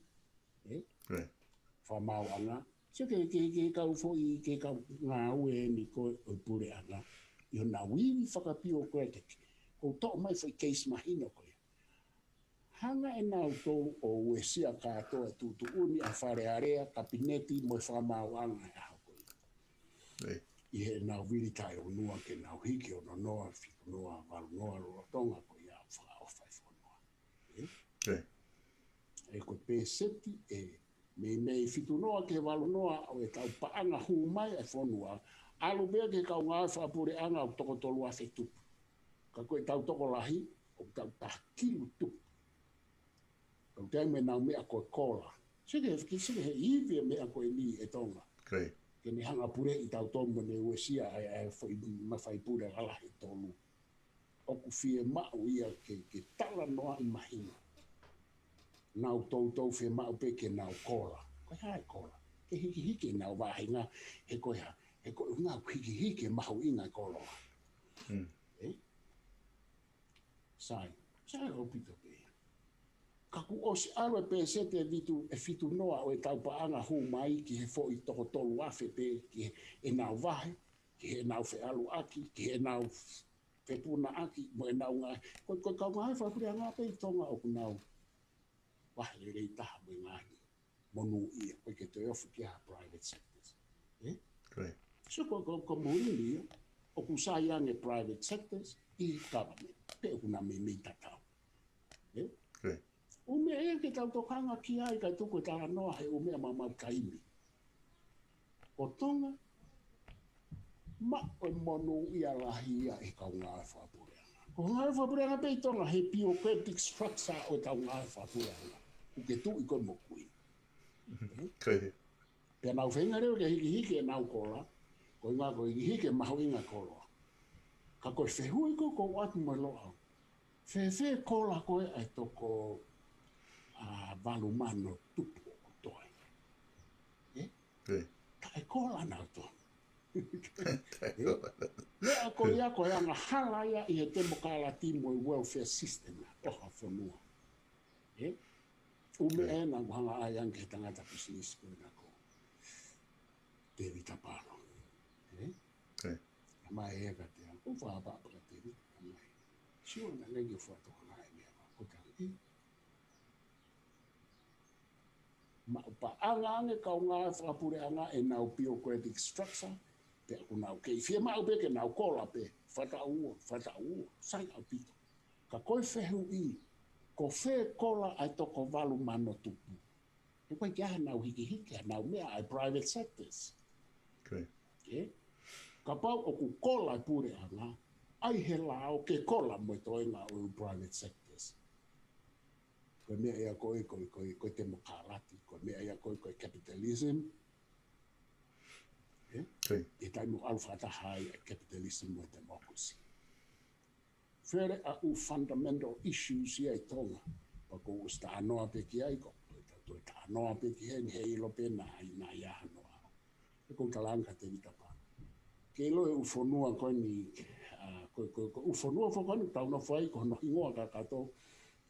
Whamau anga. So ke kau fo ke kau ngā ue ni koe o pure anga. I o nā wiwi whakapio koe te ko tō mai whai keis mahino koe. Hanga e nau tau o uesia katoa tūtu uni a whare area kabineti mo whamau anga e hau koe. I he nau wiri tai o nua ke nau hiki o no noa whiku noa walu noa roa tonga ko ia whakaofai whanua. E koe pēseti me whiku noa ke walu noa o e tau paanga hu mai e whanua. Alu bea ke kau ngā whapure anga o toko tolu a whetupu. Ka koe tau toko lahi o tau takilu tupu. Kau tau me nau mea koe kola. Sige he iwi mea koe ni e tonga. Ke ni hanga pure i tau tomo ne uesia ai mawhai pure alahi tolu. Oku fie mau ia ke tala noa i mahina. Nau tau fie mau pe ke nau kola. Koe hae kola. Ke hiki nau wahinga he koe ha. He koe ngā hiki mahu inga kola. Sai o pito pe. Kaku osi alu e pēsete e fitu noa o e tau paanga hu mai ki he fo i toko tolu afe pe ki e nau wahe, ki he nau fe alu aki, ki he nau fe puna aki, mo e nau ngā. Koe kau ngā hewha puri a ngā pe i tonga o ku nau wahe le rei taha mo i ngāhi. Monu ia, koe ke te ofu ki ha private sectors. So ko morini o ku sa iange private sectors i government. Pe o ku nā me tatau. O mea ea ke tau tokanga ki ai kai tuku e tala noa he o mea mamau kaimi. O tonga, ma o mono ia lahi ia e kau ngā whapureanga. Ko ngā whapureanga pei tonga he bureaucratic structure o tau ngā whapureanga. Ku ke tu i koe mokui. Pea nau whenga reo ke hiki e nau kola, ko ngā koe hiki e mahu inga kola. Ka koe whehui ko atu mai loa. Whe kola koe ai toko walu mano tupu o toi. Ta e kola nau to. Lea koe ia koe anga hala ia i he temokala timo i welfare system na toha whanua. Ume e nang hanga ai anke he tangata business koe na ko. Tevi taparo. Mai e ka te anko whaapapa ka tevi. Sio na nengi whatoka ngai mea ko tangi. Ma upa anga ange kau ngā whapure anga e nau bureaucratic structure, pe aku nau kei fie mau pe ke nau kola pe, whataua, sai au pito. Ka koe whehu i, ko whe kola ai toko walu mano tupu. E koe kia nau hiki, nau mea ai private sectors. Ka pau o ku kola pure anga, ai he lao ke kola mo toi ngā o private sectors. Koe mea ea koe te mokalati, koe mea ea koe capitalism. E taimu alwhata hai a capitalism mo democracy. Where a u fundamental issues ia i tonga. Pako u sta anoa pe ki ai ko. Toi ta anoa pe ki hei hei lo pe na ia anoa. E kou talanga te vitapa. Ke ilo e u fonua koe ni, u fonua whakanu tau na whai ko no ingoa ka kato.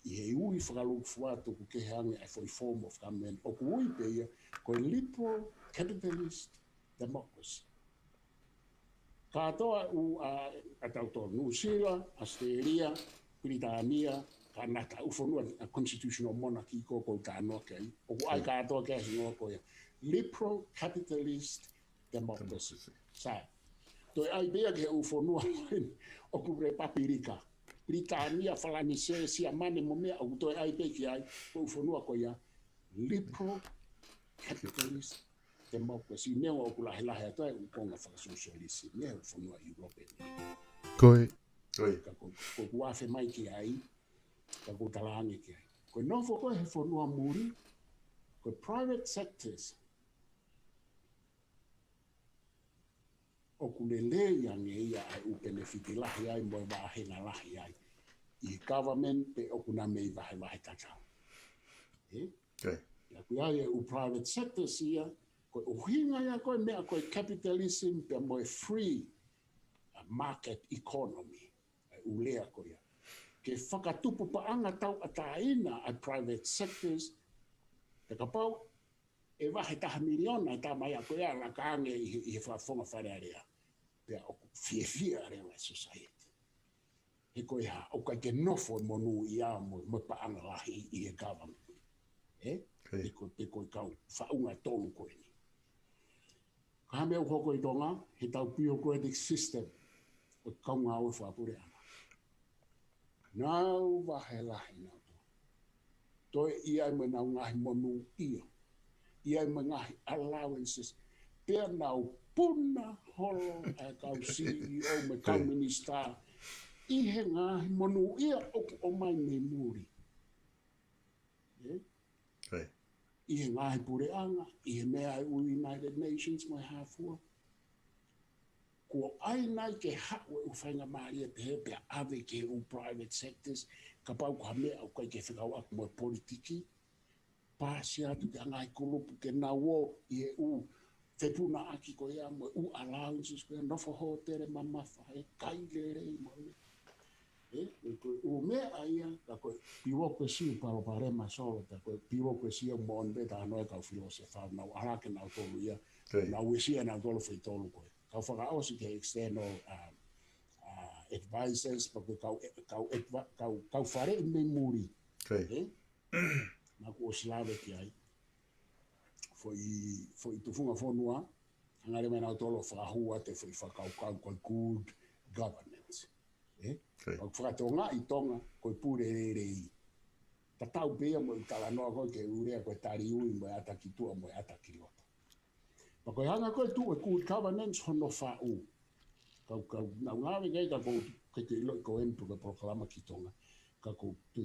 I he ui whakalu whuatu ku ke hange ai for form of government. O ku ui pe ia, koe liberal capitalist democracy. Katoa u a tautoa New Zealand, Australia, Britania, ka nata u whanua a constitutional monarchy ko ka anoa kei. O ku ai katoa kei hingoa koe liberal capitalist democracy. Sa, toi ai bea ke u whanua o ku repapirika. Britania falani se sia mane mo mea o toi ai pe ki ai o whanua ko ia liberal capitalist democracy neo o kula hela he toi o konga socialist neo whanua Europe. Ko kuafe mai ki ai ka ko talangi ki ai. Ko no fo ko he whanua muri ko private sectors o kulele yang ia ai u benefit lahi ai mo wahe na lahi ai i government pe o kuna mei wahe tatau. Ya kuia u private sector sia Ko uhinga ya ko mea ko capitalism pe mo free market economy. Ulea ko ya. Ke whakatupu paanga tau ataina a private sectors, te kapau, e wahe taha miliona ta mai a koea la kaange i he whafonga wharearea. Pea o fie rewa society. He koe ha, o kai ke nofo monu i a mo paanga lahi i he government. He koe kau whaunga tolu koe ni. Ka hame au hoko i tonga, he tau bureaucratic system, o kaunga au e whapure ana. Nau wahe lahi nau to. Toi ia me nau ngahi monu ia. Ia me ngahi allowances. Pea nau puna holo e kau CEO me kau minister. I he ngahi monu ia oku o mai me muri. I he ngahi pure anga. I he mea u United Nations mai hafua. Ko ai nai ke hawe u whainga maari e pehe pia ave ke u private sectors, ka pau ka mea au kai ke whikau aku mo politiki, pāsi atu ke angai kulupu ke nawo i e u whepuna aki ko ia mo u allowances ko ia nofo hotere mamafa, kai lere i mo u mea aia, ka koe bureaucracy u paro pare masolo, ka koe bureaucracy u mo onbe ta anoe kau filosofa, nau arake nau tolu ia, nau esia nau tolu whai tolu koe. Kau whakaosi ke external advisors, pa kau whare i me muri. Nā ko o slawe ki ai. Foi Tufunga Fonua, hangare me nau tolo whakahua te foi whakau koe good governance. Kau whakatonga i tonga koe pure rei. Ta tau pia mo i tala noa koe ke urea koe tari ui mo e ata ki tua mo e ata ki lota. Ma koe hanga koe tu e good governance hono whau. Kau nau ngawe ngai ka kou ke ilo i ko entu ka proklama ki tonga. Ka kou ki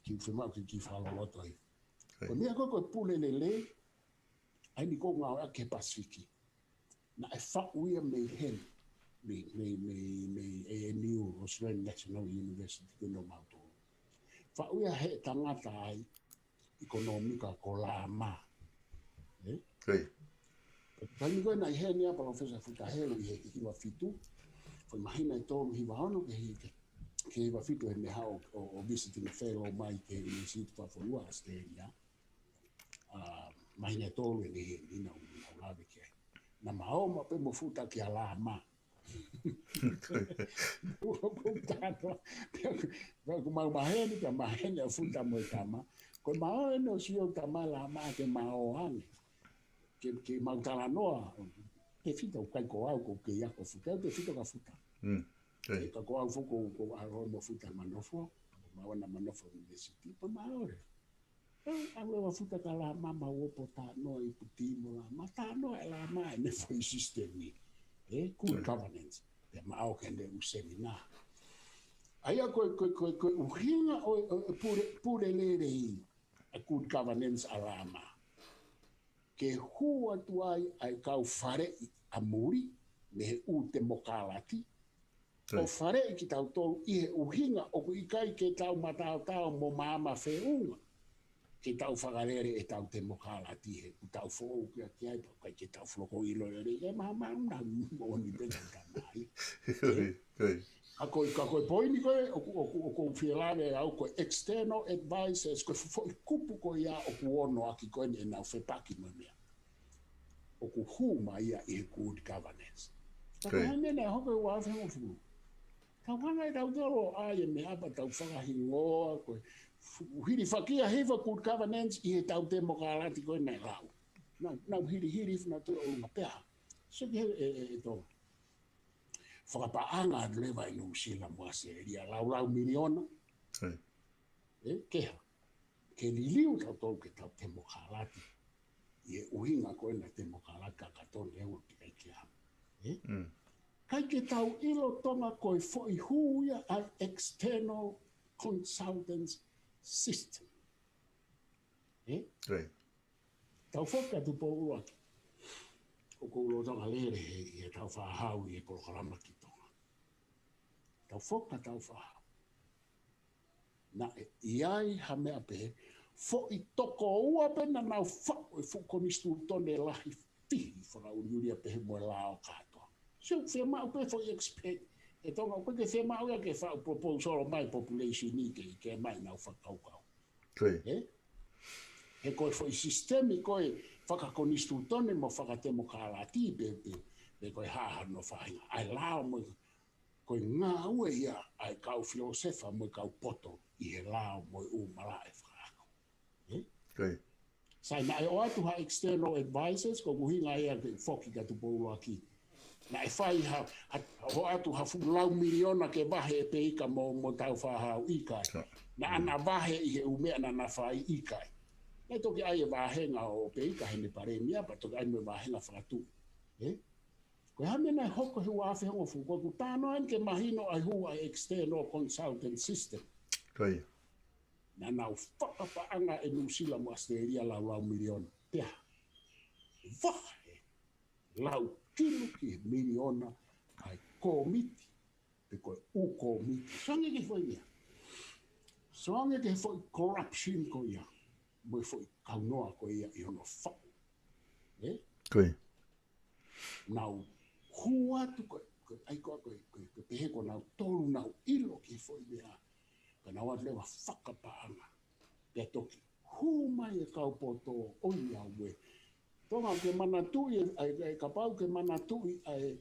whimau ki whaloloto ai. Koe mea koe pule le, ai ni kou ngau ake Pasifiki. Na e whau ia mei hen, mei ANU, Australian National University, kino mauto. Whau ia he tangata ai, ekonomika ko la ma. Tangi koe nai he nia Professor Futahelo i he hiwa fitu. Foi mahina i tōru hiwa hono ke hiwa fitu he neha o visiting fellow mai ke Tufunga Fonua Australia. Mahina i tōru e nehe nina o lawe ke. Na mao ma pe mo futa ki a la ma. Ko mau maheni ka maheni a futa mo i tama. Ko mao e no si o tama la ma ke mao ane. Ke mau tala noa, te fita o kai ko au ko ke ia ko futa, te fita ka futa. Ka ko au fuko ko aro mo futa manofo, ma na manofo university, pa maore. Au wa futa ka la mama o pota no i puti mo la, ma ta no e la ma ne foi system ni. Good governance. Te ma au kende u seminar. Aia ko uhinga o pure lere i a good governance alama. Ke hua tuai ai kau whare a muri, me he u te mokalati. O whare i ki tau tolu i he uhinga o ku ikai ke tau matau mo mama whiunga. Ke tau whakarere e tau te mokalati he u tau whou ki ai pa kai ke tau whloko i lorere e mama una mo ni te tamai. Ka koe poini koe o ku whialawe au koe external advisors koe fwoi kupu koe ia o ku ono aki koe ni e nau whepaki mo mea. O ku huma ia i he good governance. Ka koe hamena e hoko ua awhengo fulu. Ka wanga i tau tolo a e me apa tau whakahi ngoa koe. Hiri whakia hewa good governance i he tau te mokalati koe nei rau. Nau hiri fina tūra o lunga pēha. So ki he tō. Whakapaanga lewa i New Zealand mo Australia. Lau miliona. Keha. Ke liliu tau tō ke tau te mokalati. I e uhinga koe na te mokalaka katone e ua ki kai kia. Kai ke tau ilo tonga koe fwoi huia a external consultants system. Tau whoka tu po uaki. O ko ulo tonga lere he tau whahau i e proklama ki tonga. Tau whoka tau whahau. Na iai hamea pe fo i toko ua pena nau whao e whukonistu tone lahi fi for au yuria pe mo lao kato so fe ma pe for expect e tonga pe ke fe ma o ke fa proposal mai population ni ke mai na fa kau e koe foi sistemi koe whakakonistu tone mo whakatemo kālati pe koe haha no whahinga. Ai lao mo koe ngā ue ia ai kau filosefa mo kau poto i he lao mo u mala e whakako. Sai na e o atu ha external advisors ko kuhinga ia ke whoki ka tu pōru aki. Na e whai ho atu ha lau miliona ke wahe e pe ika mo tau whahau ikai. Na ana wahe i he umea na whai ikai. Nei toki ai e wahenga o peika hene paremia, pa toki ai me wahenga whakatu. Koe hamena e hoko he wafe hongo fuko, ku tāno an ke mahino ai hua external consultant system. Na nau whakapaanga e nusila mo asteria lau miliona. Pea, wahe, lau kilo ki miliona ai komiti, pe koe u komiti. Soange ke foi mea. Soange ke foi corruption ko ia. Moi foi kaunoa ko ia i hono whau. Nau hua tu koe pehe ko nau tolu nau ilo ki foi mea. Ka nau at lewa whakapaanga. Pea toki hu mai e kau poto oi au we. Tonga ke manatui, ka pau ke manatui ai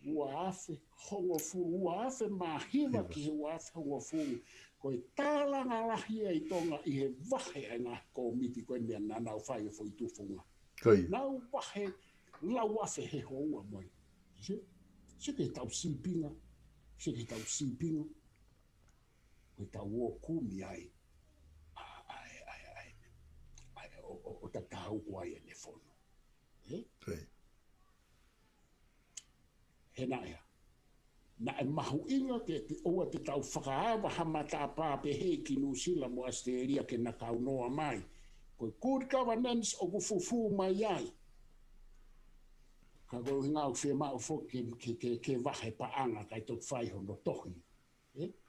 ua afe hongo furu, ua afe mahiwa ki he ua afe hongo furu. Koe tālanga lahi e tonga i he wahe ai ngā komiti koe mea nā nau whai e fwoi tufunga. Nau wahe lau afe he hoa moi. Se ke tau sipinga, koe tau o kumi ai, o ta tau ai e ne whono. He nā ea. Na e mahu inga ke te oa te tau whakaawa hamata pāpe he ki Nusila mo Asteria ke na kau noa mai. Koe good governance o kufufu mai ai. Ka koe ngā u whema o fo ke wahe paanga kai tok whai hono tohi.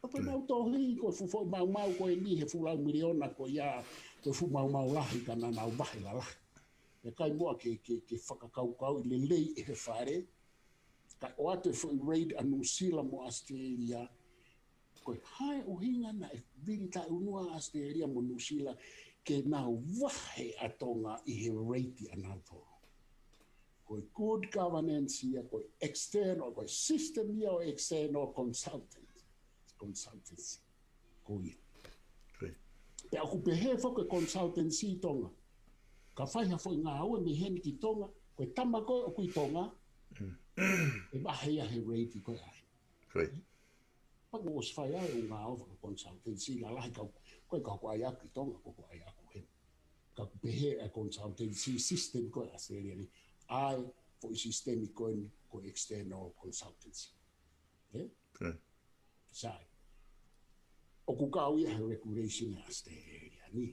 Papa mau tohi koe fufu mau koe ni he fulau miliona koe ia koe fu mau lahi ka na nau wahe la lahi. E kai mua ke whakakaukau i le lei e he whare. Ka o atu e fwoi raid a Nusila mo Australia, koe hae o hinga na e virita unua Australia mo Nusila ke nau wahe atonga i he reiti anatoro. Koe good governance ia, koe external, koe system ia o external consultancy. Koe. Pe aku pehe foke consultancy tonga. Ka whaiha fwoi ngā ue mi heni ki tonga, koe tama koe o kui tonga, e wahe ia he reiti koe ai. Paku os whai ai o ngā ofa consultancy, la lahi koe kau ai aku i tonga, koe ai aku hen. Ka pehe a consultancy system koe Australia ni, ai fo i sistemi koe external consultancy. Sai. O ku kau ia he regulation a Australia ni.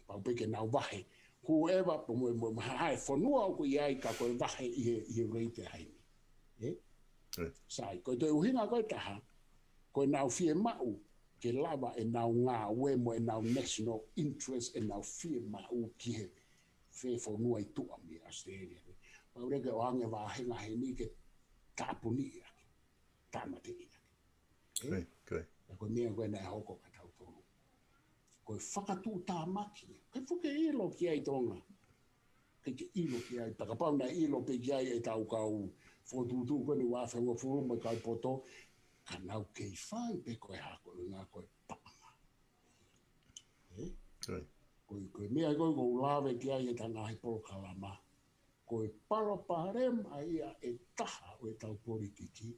Pau peke nau wahe. Whoever, mo hae whanua o kui ai ka koe wahe i he reiti haini. Sai, koe te uhinga koe taha, koe nau fie mau ke lava e nau ngā ue mo e nau national interest e nau fie mau ki he whee whanua i tua mi Australia. Pau reke o ange wāhenga he ni ke tāpuni i aki, tāmate i aki. Koe mea koe nei hoko ka tau tonu. Koe whakatū tā maki, koe whuke ilo ki ai tonga. Ke ilo ki ai, takapau na ilo pe ki ai e tau kau whotutu koe ni wāwhenga furu mai kai poto, ka nau kei whai pe koe hako i ngā koe panga. Koe mea koe ko ulawe ki ai e tanga hi polo kalama. Koe parem a ia e taha o e tau politiki.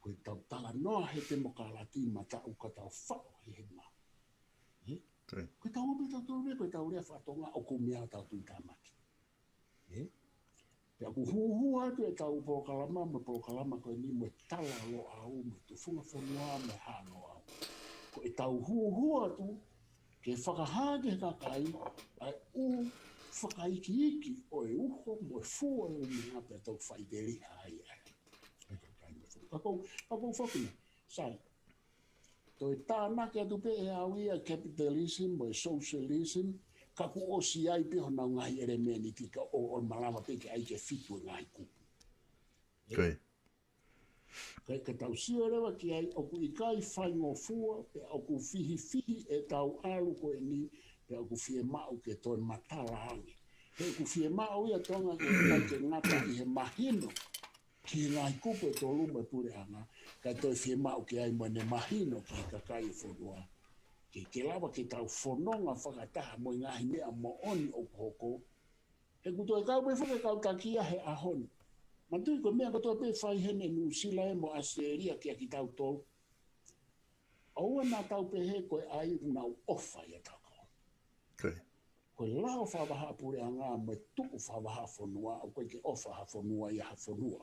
Koe tau tala noa he te mokalati ma tau ka tau whao he ma. Koe tau ope tau tōre, koe tau rea whatonga o kumea tau tui tāmaki. Pea ku huhua atu e tau polokalama, me polokalama koe ni mo tala lo au, me Tufunga Fonua, me hano au. Koe tau huhua atu, ke whakahage kakai, ai whakaiki o e uho, mo e fua o minga pea tau whaideri ai. Pakou whakina, sai. Toi tānake atu pe e au ia capitalism, mo e socialism, ka ku o si ai pe hona ngai ere me ni tika o malama pe ke ai ke fitu ngai ku Okay. Ka tau sio rewa ki ai o ku ikai whai ngō fua pe o ku fihi e tau alu ko e ni pe o ku fie mau ke toi matala hangi. He ku fie mau ia tonga ke kai ke ngata i he mahino ki ngai kupe tō luma pure anga kai toi fie mau ke ai mane mahino ki ka kai whanua. Ke lawa ke tau whanonga whakataha mo i ngahi mea mo oni o hoko. He ku toi kau me whakakau takia he ahoni. Mantui ko mea katoa pe whai hene New Zealand mo Australia kia ki tau tō. Aua nā tau pe he koe ai nau ofa ia tau kau. Okay. Koe lao whawaha pure a ngā me tuku whawaha whanua au koe ke ofa ha whanua ia ha whanua.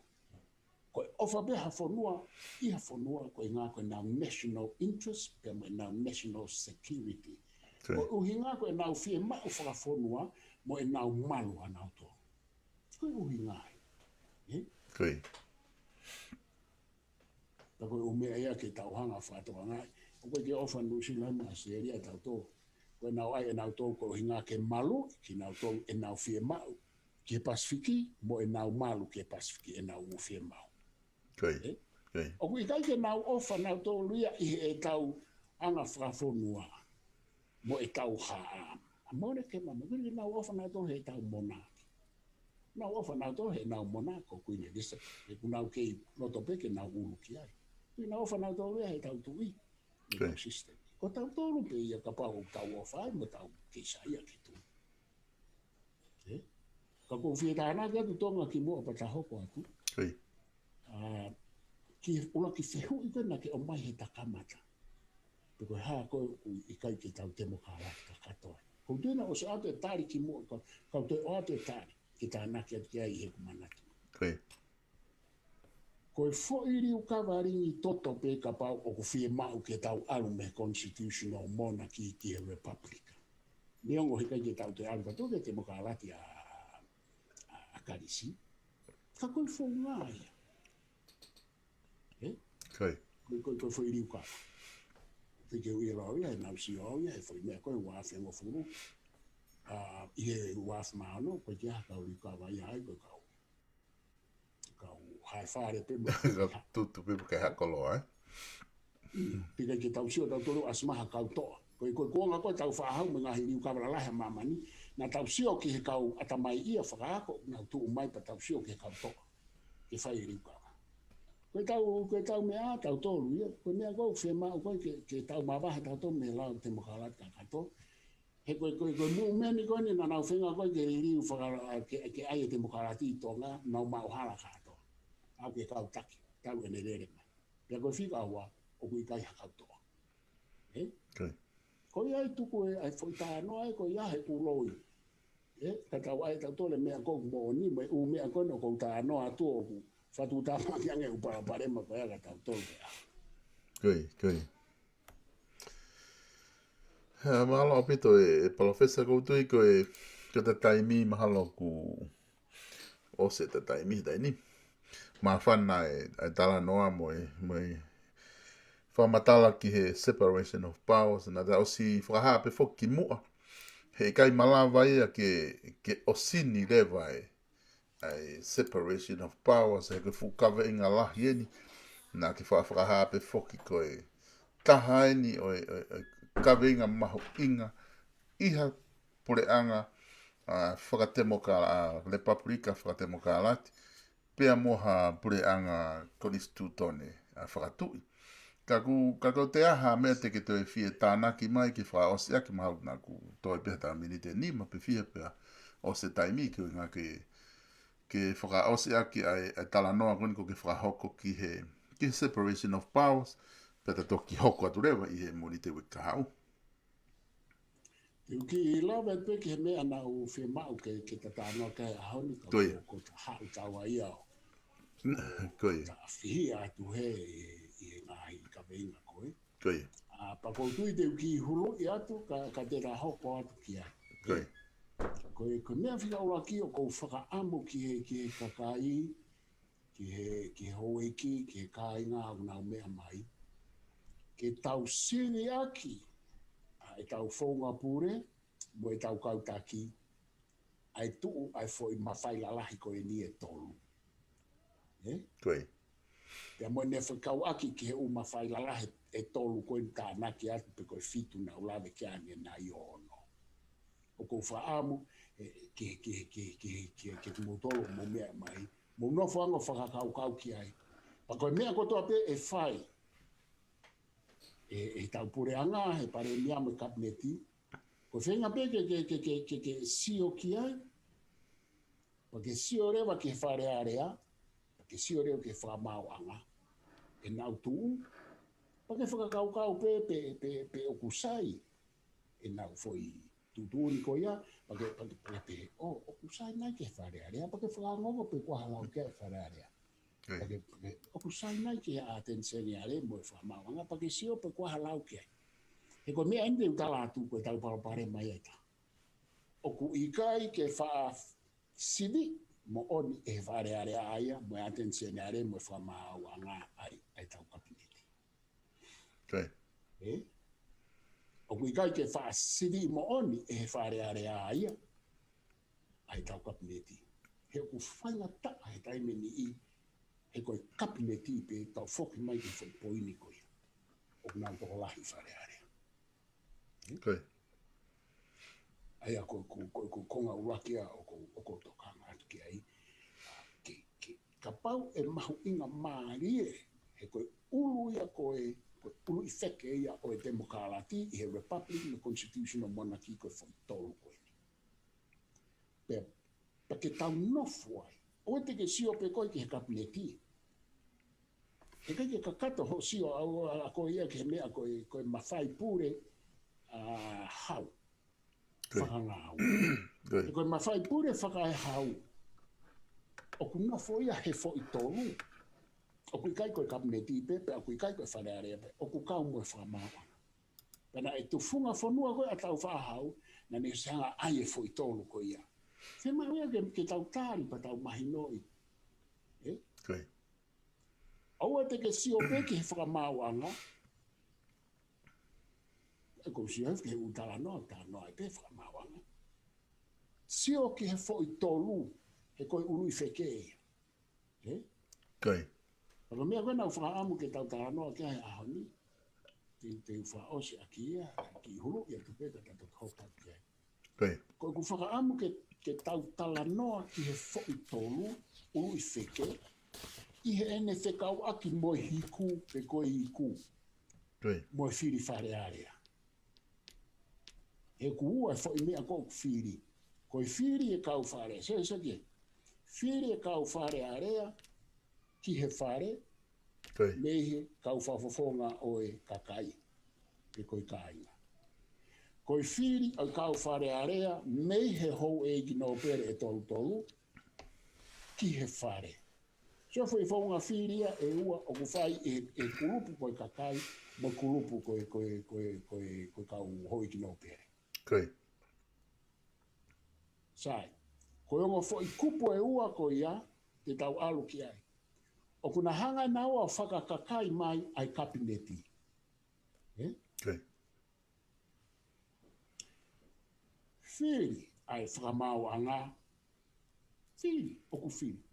Koe ofa pe ha whanua i ha whanua koe ngā koe nau national interest pe mo nau national security. Okay. Koe uhi ngā koe nau fie mau whakawhanua mo e nau malu ha nau tō. Koe uhi ngā. Okay. Tako o mea ia ke tau hanga whātua ngai. O koe ke ofa nusi lai maa se eria tau tō. Koe nau ai e nau tō ko hinga ke malu, ki nau tō e nau fie mau. Ke Pasifiki, mo e nau malu ke Pasifiki e nau u fie mau. Okay. Okay. O koe kai ke nau ofa nau tō luia i e tau anga whawhonua. Mo e tau haa. Mo ne ke mama, kuri nau ofa nau tō he tau mona. Nau ofa nau tō he nau mona ko kuine disa. E ku nau kei loto peke nau ulu ki ai. Kuina ofa nau tō rea he tau tui. Okay. System. Ko tau tōru pe ia ka pau tau ofa ai mo tau keisa ia ki tu. Ka kou fie tāna kia tu tonga ki mua pa tahoko atu. Okay. Ki ula ki whehu i tēnā ke o mai he takamata. Pe koe haa koe i kai ki tau temo kāraki ka katoa. Kou tēnā o se ato e tāri ki mua, kau te o ato e tāri ki tāna kia ki ai he kumanatu. Okay. Koe whoiri u kawaringi toto pe ka pau o ku fie mau ke tau alu me constitutional monarchy ki e republica. Niongo hika ki tau te alu katoa ke te mokarati a karisi. Ka koe whonga ia. Okay. Koe whoiri u kawa. Te ke ui rau ia, e nau si rau ia, e whoi mea koe wafi ngo furu. I he wafi maano, koe ki haka ui kawa ia ai koe kau. Hai whare pe mo. Tu pe ke hakolo ai. Pika ki tau sio tau tolu asmaha kau toa. Koe kuonga koe tau whahau me ngahi riu kawara lahe mamani. Na tau sio ki he kau atamai ia whakaako. Na tu umai pa tau sio ki he kau toa. Ke whai riu kawa. Koe tau mea tau tolu ia. Koe mea kou whea mau koe ke tau mawaha tau tolu me lau te mokalat ka kato. He koe mu meni koe ni na nau whenga koe ke riu whakara ke ai te mokalati i tonga. Nau mau hala kato. Au ke kau taki, tau ene rere mai. Pia koe whika awa, o kui kai hakau toa. Okay. Koe ai tuku e ai whoita anoa e koe iahe uloi. Ka tau ai tau tole mea kou mo ni, me u mea koe no kou ta anoa atu o ku. Whatu tāmaki ange upara ma koe aga tau tole a. Okay. Okay. Mahalo apito e profesa koutui koe te taimi mahalo ku o se te taimi dai ni. Ma whana e tala noa mo whamatala ki he separation of powers na ta osi whakaha pe whoki mua. He kai malawa ia ke osini lewa ai separation of powers he ke whukawa inga lahi eni na ke whakaha pe whoki koe taha eni o kawe inga maho inga iha pure anga whakatemoka le paprika whakatemoka lati pea moha pure anga konistutone a whakatui. Kako te aha mea te ke toi fie tānaki mai ki wha ose aki mahau nā ku toi pēha tā minite nima pe fie pēha ose taimi ki ngā ke whaka ose aki ai tala noa koni ko ke whakahoko ki he separation of powers pēta toki hoko atu rewa i he monite wika hau. Ki lawe pe ke mea na u whi mau ke ta tānoa ke ahoni ko ta hau tawa ia o. Koe. Ta whihi atu he i ngahi ka veinga koe. Koe. Pakoutui te uki hulu i atu ka te ra hoko atu ki a. Koe. Koe mea whika ura ki o kou whaka amu ki he kakai, ki he hoeki, ki he kāinga au nau mea mai. Ke tau sini aki, e tau whaunga pure, mo e tau kau taki, ai tuu ai foi mawhai lalahi ko e ni e tolu. Koe. Pea mo ne whakau aki ki he u mawhai lalahi e tolu ko e tānaki atu pe koe fitu na ulawe ki ane na i ono. O ko whaamu, ke tumutolo mo mea mai, mo nofo anga whakakau kau ki ai. Pa koe mea kotoa pe e whai, e tau pure anga, he pare mea me kabineti, ko whenga pe ke sio ki ai, pa ke sio rewa ke whare area, pa ke sio rewa ke whamau anga, e nau tuu, pa ke whakakau pe o kusai, e nau foi tutuni ko ia, pa ke o kusai nai ke whare area, pa ke whakangogo pe kua halau ke whare area. Pa ke o kusai nai ke atenseni ale mo e whamau anga, pa ke sio pe kua halau ke. He ko mea inde utala atu ko e tau parapare mai eta. O ku ikai ke wha sidi mo oni e whare are aia mo e atensione are mo e whamau anga ai tau kapiniti. O ku ikai ke wha sidi mo oni e whare are aia ai tau kapiniti. He ku whainga taa he taimeni i he koe kapiniti pe tau whoki mai ke whai poini koe. O ku nau toko lahi whare are. Ai a ko konga urakia o ko tokanga atu ki ai. Ka pau e mahu inga maarie he koe ulu ia koe ulu i wheke ia o e demokarati i he republic na constitutional monarchy koe whai tolu koe. Pa ke tau nofu ai. O te ke sio pe koe ki he kapineti. He kai ke kakato ho sio a koe ia ke he mea koe mawhai pure hau. Whakangau. E koe mawhai pure whakai hau. O ku nofo ia he fo i tolu. O ku ikai koe kabineti pepe, o ku ikai koe wharearea pepe, o ku kau mo e whamawa. Pena e tufunga fonua koe a tau whahau, na ne sanga ai e fo i tolu koe ia. Se mahu ia ke tau tāri pa tau mahinoi. Aua te ke sio pe ki he whakamawanga, e kou sio he ke utala noa, ta noa e pe whakamawanga. Sio ki he fo i tolu, he koe ulu i wheke ia. Pero mea koe nau whaamu ke tau tala noa kia he ahoni, te whaose a kia, ki hulu ia tupeta tato hopa kia. Koe ku whaamu ke tau tala noa ki he fo i tolu, ulu i wheke, i he ene whekau aki moe hiku pe koe hiku. Moe whiri whare area. He ku ua e whai mea koe whiri. Koe whiri e kau whare. Se ke. Whiri e kau whare area ki he whare. Mehe kau whafofonga o e kakai. Pe koe kāinga. Koe whiri au kau whare area mehe hou e gino pere e tolu tolu. Ki he whare. So foi fonga whiria e ua o ku whai e kulupu koe kakai. Mo kulupu koe kau hoi gino pere. Sai, ko ongo fo I kupo e ua ko ia te tau alu ki ai. O kuna hanga na ua whakakakai mai ai kabineti. Whiri ai whakamau anga. Whiri, oku whiri.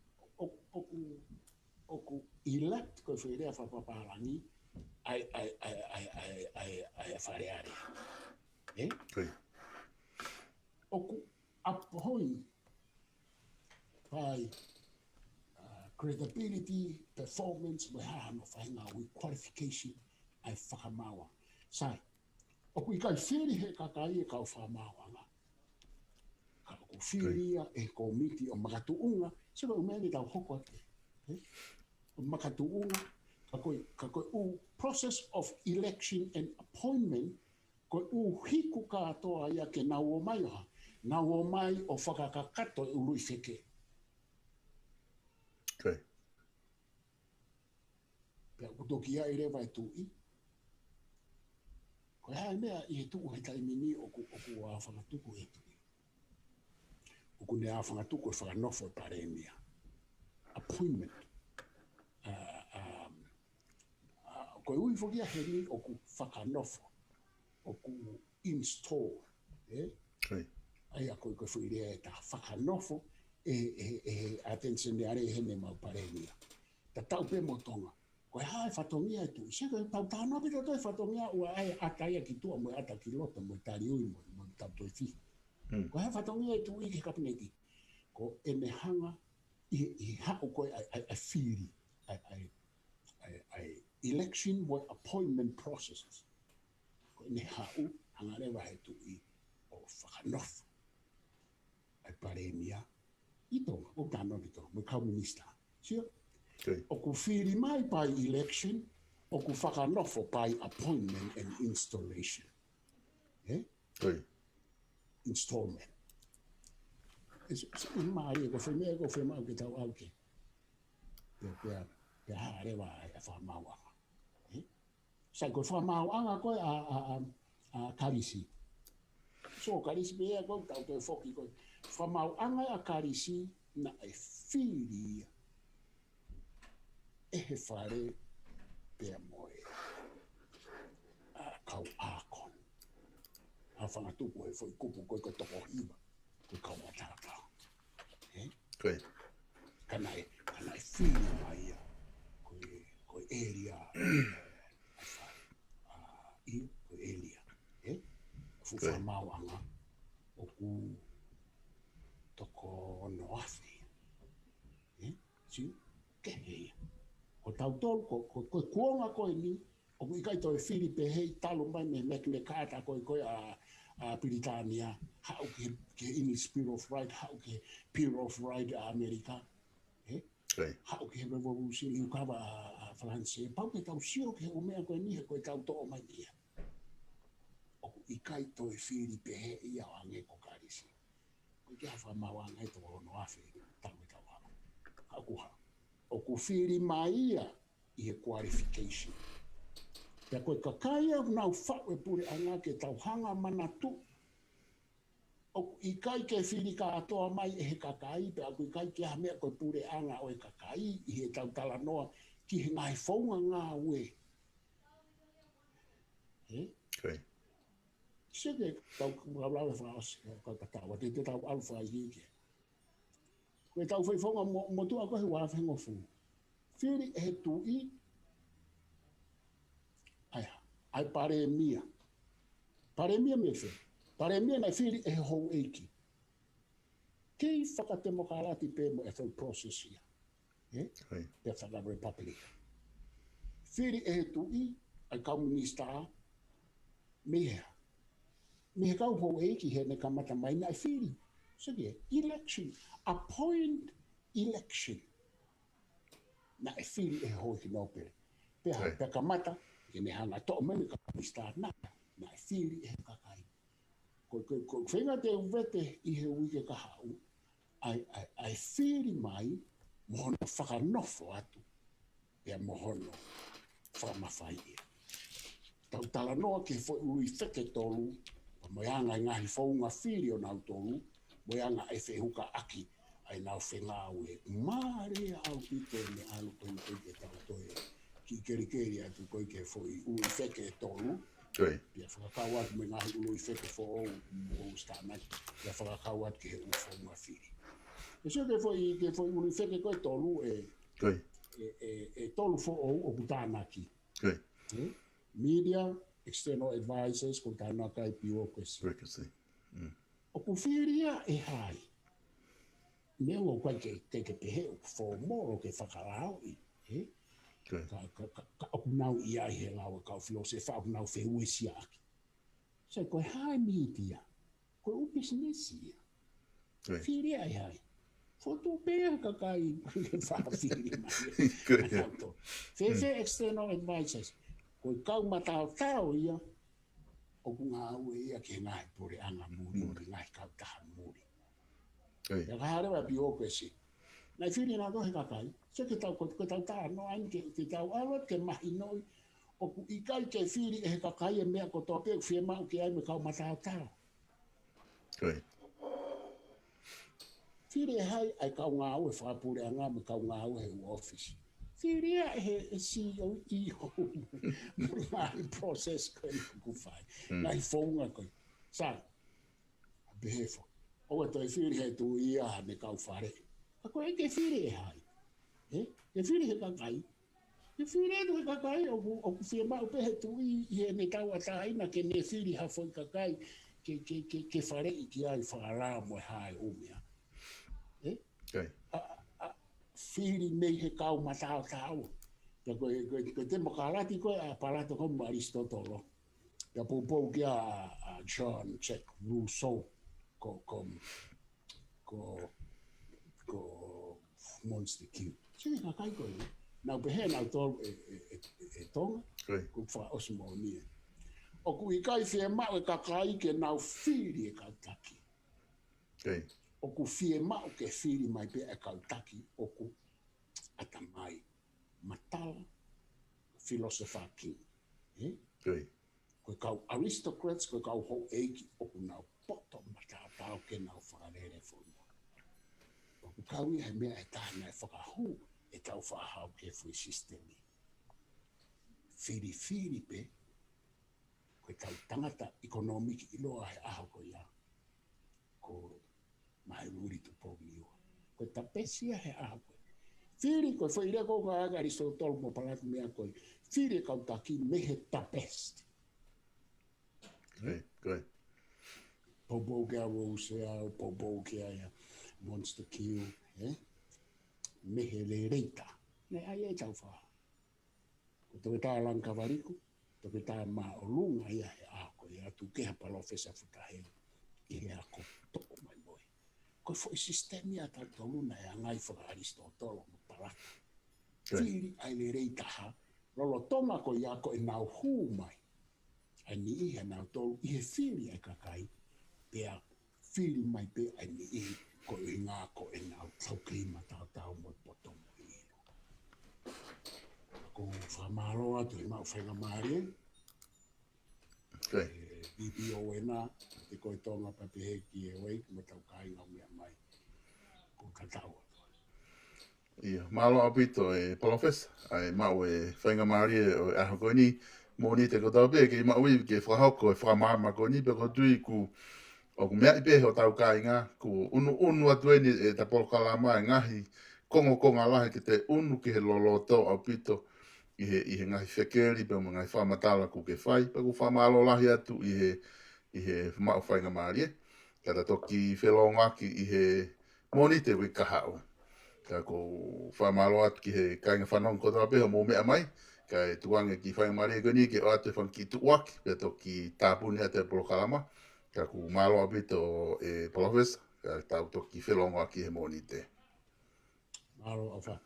Oku elect ko whiria whapaparangi ai whareare. Oku apohoi by credibility, performance, we have no whainga with qualification ai whakamaua. Sai, oku ikai whiri he kakai e kau whakamaua nga. Ka oku whiria e komiti o makatuunga, sewa umeni tau hoko ate. O makatuunga, ka koe u process of election and appointment, koe u hiku katoa ia ke nau o mai ha. Nau o mai o whakakakato e ului wheke. Pea kutoki ia ere vai tui. Koe hae mea I he tuku he taimini o ku a whakatuku he tui. O ku ne a whakatuku e whakanofo e paremia. Appointment. Koe ui whokia he ni o ku whakanofo. O ku install. Ai a koe fui rea e ta whakanofo attention ne are hene mau parenia. Ta tau pe motonga. Koe hae whatongia e tu. Se koe tau tāna pita toi whatongia ua ai ataia ki tua mo ata ki lota mo tari ui mo tau toi fi. Koe hae whatongia e tu i ke kapineti. Ko ene hanga i hao koe ai whiri. Ai election with appointment processes. Ko ene hao hanga rewa he tu i o whakanofo. Ai parenia. Ito, o tano ito, mo komunista. Sio? O ku whiri mai pai election, o ku whakanofo pai appointment and installation. Installment. Sa maari ko whenea ke tau au ke. Pea harewa e whamauanga. Sa ko whamauanga koe a karisi. So karisi pea koe tau toi whoki koe. Whamauanga a karisi na e whiri e he whare pea moe kau ākon. A whangatuku he whoi kupu koe ko toko hiwa. Koe kau matata. Kana e whiri mai ia. Koe area. Koe area. Fu whamauanga o ku toko no awhi. Si, ke hea. O tau tolu, koe kuonga koe ni, o kui kai toi whiri pe hei talo mai me kāta koe a Britania, hau ke English Bill of Rights, hau ke Bill of Rights a Amerika, hau ke revolution i ukawa a France, pau ke tau sio ke o mea koe ni, he koe tau to'o mai ni. O kui kai toi whiri pe hei ia o ange ko karisi. Koe ke hawha mawanga e tō no awhi, tau e tau hau. Hau kuha. O ku whiri mai ia i he qualification. Pea koe kakaia nau whau e pure anga ke tau hanga manatu. O i kai ke whiri ka atoa mai e he kakai, pea koe kai ke hamea koe pure anga o e kakai i he tau talanoa ki he ngai whaunga ngā ue. Seke tau kawalawe whaos, kau katawa, te tau alwha i hike. Koe tau whaifonga motua koe wāwhengo fu. Whiri e he tui, ai pare mia. Pare mia me whi. Pare mia nei whiri e he hou eiki. Kei whakatemokarati pe mo e whau process ia. Pe whaka republika. Whiri e he tui, ai komunista, mea. Me he kau hou eiki he ne kamata mai nei whiri. Sige, election, appoint election. Na e whiri e hoi ki nopere. Pea kamata, ke ne hanga to'o mene ka komunista na e whiri e he kakai. Ko whenga te uwete i he uike ka hau, ai whiri mai, mohono whakanofo atu, pea mohono whamawhai ia. Tau tala noa ke foi ui wheke tolu, mo yanga i ngahi whaunga whiri o nau tolu, mo yanga e whehuka aki, ai nau whenga ue, maare au pito me alu koe e tau toe, ki keri atu koe ke foi ui wheke tolu, pia whakakau atu me ngahi ului wheke fo o stānai, pia whakakau atu ke he ui whaunga whiri. E sio ke foi ului wheke koe tolu e tolu fo o kutānaki. Media, external advisors, ko tāna kai bureaucracy. O ku whiria e hai. Mea ngō kai ke pehe o whomoro ke whakarao i. Ka oku nau i ai he lawa kau whilo se whau nau wheue siaki. So koe hai media, koe u business ia. Whiria e hai. Foto pēr ka kai whawhiri mai. Whewe external advisors. Koe kau matao ia, o ku ngā ue ia ke ngai pore anga muri, ngai kau taha muri. Ia ka harewa bureaucracy. Nai whiri nā tohe kakai, se ke tau taha no aini ke tau awat ke mahi noi, o ku ikai ke whiri e he kakai e mea ko tō pēk whia mau ke ai me kau matao. Whiri e hai ai kau ngā ue whapure anga me kau ngā ue he office. Whiria he CEO mai process koe ku whai. Nai whaunga koe. Sa, behefo. O to fili he tu ia ne kau fare. Ako e ke fili e hai. Ke fili he kakai. Ke fili e kakai o ku fia mau pe he tu i ne kau ataina ke ne fili ha foi kakai ke fare i ki ai whaara mo hai umia. Fili nei he kau matao tau. Ko te mokarati ko a parato como Aristotelo. Ya poupou ki a John Jack Rousseau ko Monster Q. Sini ka kai ko ni. Na pehe na to e tonga. Ko fa osmo ni. O ku ikai fie ma e kakai ke na fili e kautaki. O ku fie ma o ke fili mai pe e kautaki o ku atamai matala philosopher king. Ko kau aristocrats ko kau ho eiki o ku na poto matata o ke na whakarere fonua. O ku kau i he mea e tahana e whakahu e kau whahau ke fui sistemi. Fili pe ko kau tangata ekonomiki iloa he aho ko ia. Ko mai uri tu pogi iwa. Ko tapesia he aho ko. Fili ko foi le ko ga Aristotle mo palatu mea ko. Fili kau taki mehe tapest. Great. Pobo kia Rousseau, pobo kia Monster Q, mehe le reita. Ne ai e tau wha. Ko te tā lanka wariku, te tā mā o lunga ia he ako, ia tu keha palofesa whakaheo, i he ako toko mai moi. Ko foi sistemi a tau toluna e angai whaka Aristotelo mo palatu. Fili ai le reita ha, lolo tonga ko i ako e nau hū mai. Ani i he nau tolu, i he fili ai kakai, pea fili mai pe ani i ko i ngā ko e nau tau klima tau mo poto mo i ilo. Ko whamaro atu i mau whainga maari. Bibi o ena, te koe tonga papiheki e wei, mo tau kāinga mea mai. Ko katau atu. Ia, malo apito e profesa, ai mau e whainga maari o aho koe ni, moni te ko tau pe ke ma ui ke whahoko e whamama ko ni pe ko tui ku o ku mea i pe ho tau ka inga ku unu atu eni e ta polokalama e ngahi konga lahi ke te unu ke he loloto au pito i he ngahi whekeri pe o ngahi whamatala ku ke whai pe ku whamalo lahi atu i he mau whainga maari e kata toki whelongaki i he moni te wika hao ka ko whamalo atu ki he kainga whanong ko tau pe ho mo mea mai kai tuange ki whainga maari ko ni ke o atu whan ki tuwaki pe toki tāpuni a te polokalama ka ku malo apito e profesa ka tau toki whelonga ki he moni te. Malo awha.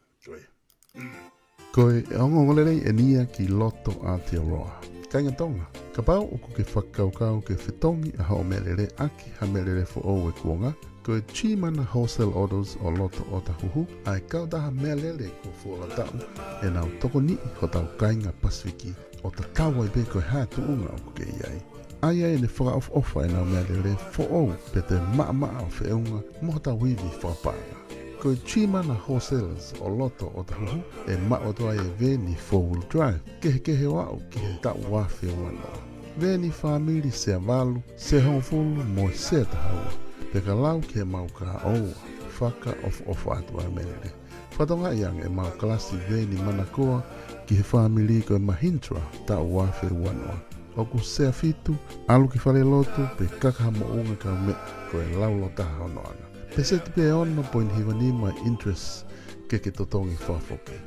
Koe e ongo ngolere e nia ki loto Aotearoa. Kainga tonga, ka pau o ke whakaukau ke whitongi a hao melere aki ha melere fo o e kuonga, koe chimana wholesale orders o loto o tahuhu, ai kaudaha melere ko fuola tau, e nau toko ni ho tau kainga Pasifiki, o ta kawa i be koe hatu unga o ke iai. Aia e ne whaka ofa e nau melere fo o, pe te maa o whiunga, mo ta wivi whapanga. Koe chimana wholesalers o loto o tahuhu e maotoa e veni 4-wheel drive kehe wau ki he tau wawhi wanoa. Veni whamiri se avalu, se honfulu mo se tahaua. Pe ka lau ki he mau ka oua, whaka of atu a melere. Whatonga iang e mau klasi veni manakoa ki he whamiri koe Mahintra tau wawhi wanoa. Oku se afitu, alu ki whare lotu pe kakaha mo unga ka me koe laulo taha honoana. Pese te pe ono point hiwani mai interest ke totongi whafoke.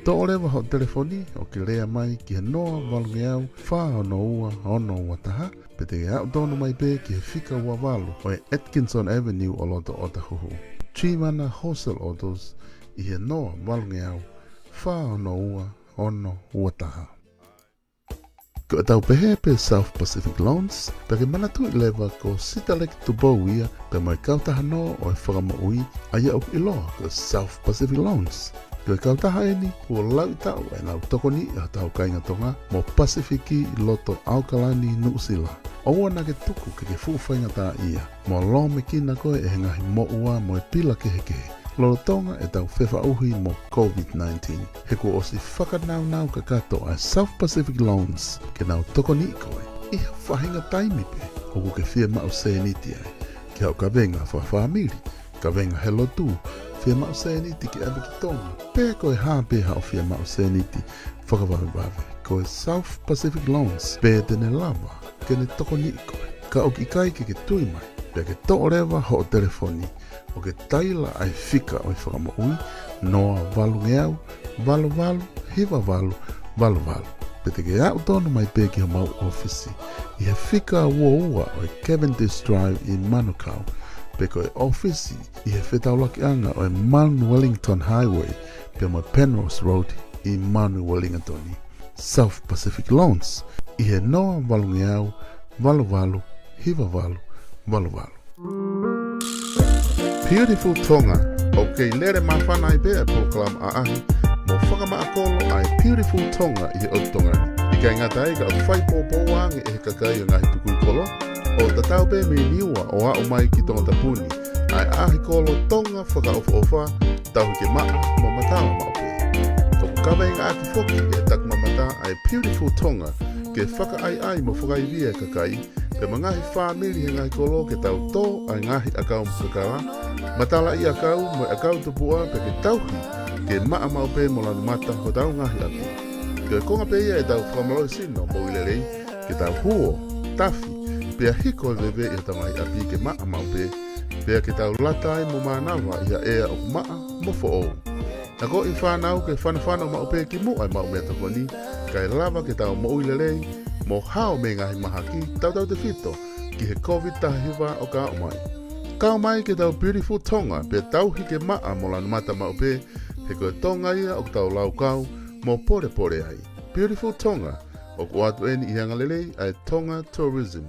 To orewa ho telefoni o ke rea mai ki he noa walungi au wha ono ua taha pe te au tono mai pe ki he whika ua walu o e Atkinson Avenue o loto o tahuhu. Chimana wholesale orders i he noa walungi au wha ono ua taha. Ko tau pehe pe South Pacific Loans, pe ke manatu I lewa ko sitalek tu bauia pe mai kautaha no o e whakamaui aia o iloa ko South Pacific Loans. Ko e kautaha eni ua lau tau e nau tokoni a tau kainga tonga mo Pasifiki loto Aukalani Nuusila. Oua na ke tuku ke fuwhainga tā ia, mo lo me kina koe e ngahi mo ua mo e pila kehe. Lolotonga e tau whewha uhi mo COVID-19. He ko osi whakanau ka kato a South Pacific Loans ke nau toko ni koe. Iha whahinga taimi pe, o ko ke whia mao se niti ai. ki hau ka venga fa family, ka venga hello tu, fia mau seniti ki awe ki tonga. Pea koe hape hao fia mau seniti, whakawawe, koe South Pacific Loans, pea tene lava, kene toko ni koe. Ka o ki kai ke tui mai, pea ke toko rewa ho o telefoni, o ke taila ai fika o i whakamaui, noa walu ngeau, walu, hiwa walu. Pe te ke au tonu mai pe ki ha mau ofisi, i he fika ua o i Cavendish Drive i Manukau, pe koe ofisi i he whetaulaki anga o i Mount Wellington Highway, pe mo Penrose Road i Mount Wellington. South Pacific Loans, i he noa walu ngeau, walu, hiwa walu. Beautiful Tonga, okay, lere mawhana i bea program a ahi, mo whakamaakolo ai Beautiful Tonga i he o Tongani. I kai ngata eiga o whai pōpōwangi e he kakai o ngahi tukui kolo, o tatau pe me niua o a o mai ki tonga tapuni, ai ahi kolo Tonga whakaofa, tau ke maa mo matawa mao pe. Toku kawe inga ati foki e he tak mamata ai Beautiful Tonga, ke whaka ai mo whakaivia kakai, pe mangahi whamiri he ngahi kolo ke tau tō ai ngahi akau mpakara, matala i akau mo akau tupua pe ke tauhi ke maa mau pe mo lanu mata ho tau ngahi aku. Ke konga pe ia e tau whakamalo sino mo ilerei ke tau huo, tafi, pe a hiko veve i tau ngahi api ke maa mau pe ke tau latai mo manawa i a ea o maa mo fo ou. Na ko i whanau ke whanawhana mau pe ki mo ai mau mea takoni, kai lava ke tau mo ilerei mo hao me ngahi mahaki tau te whito ki he COVID tahiwa o ka o mai. Ka o mai ke tau Beautiful Tonga pe tau hike maa mo lanu mata mau pe he koe tonga ia o tau lau kau mo pore ai. Beautiful Tonga o kuatu eni i hangalelei ai Tonga Tourism.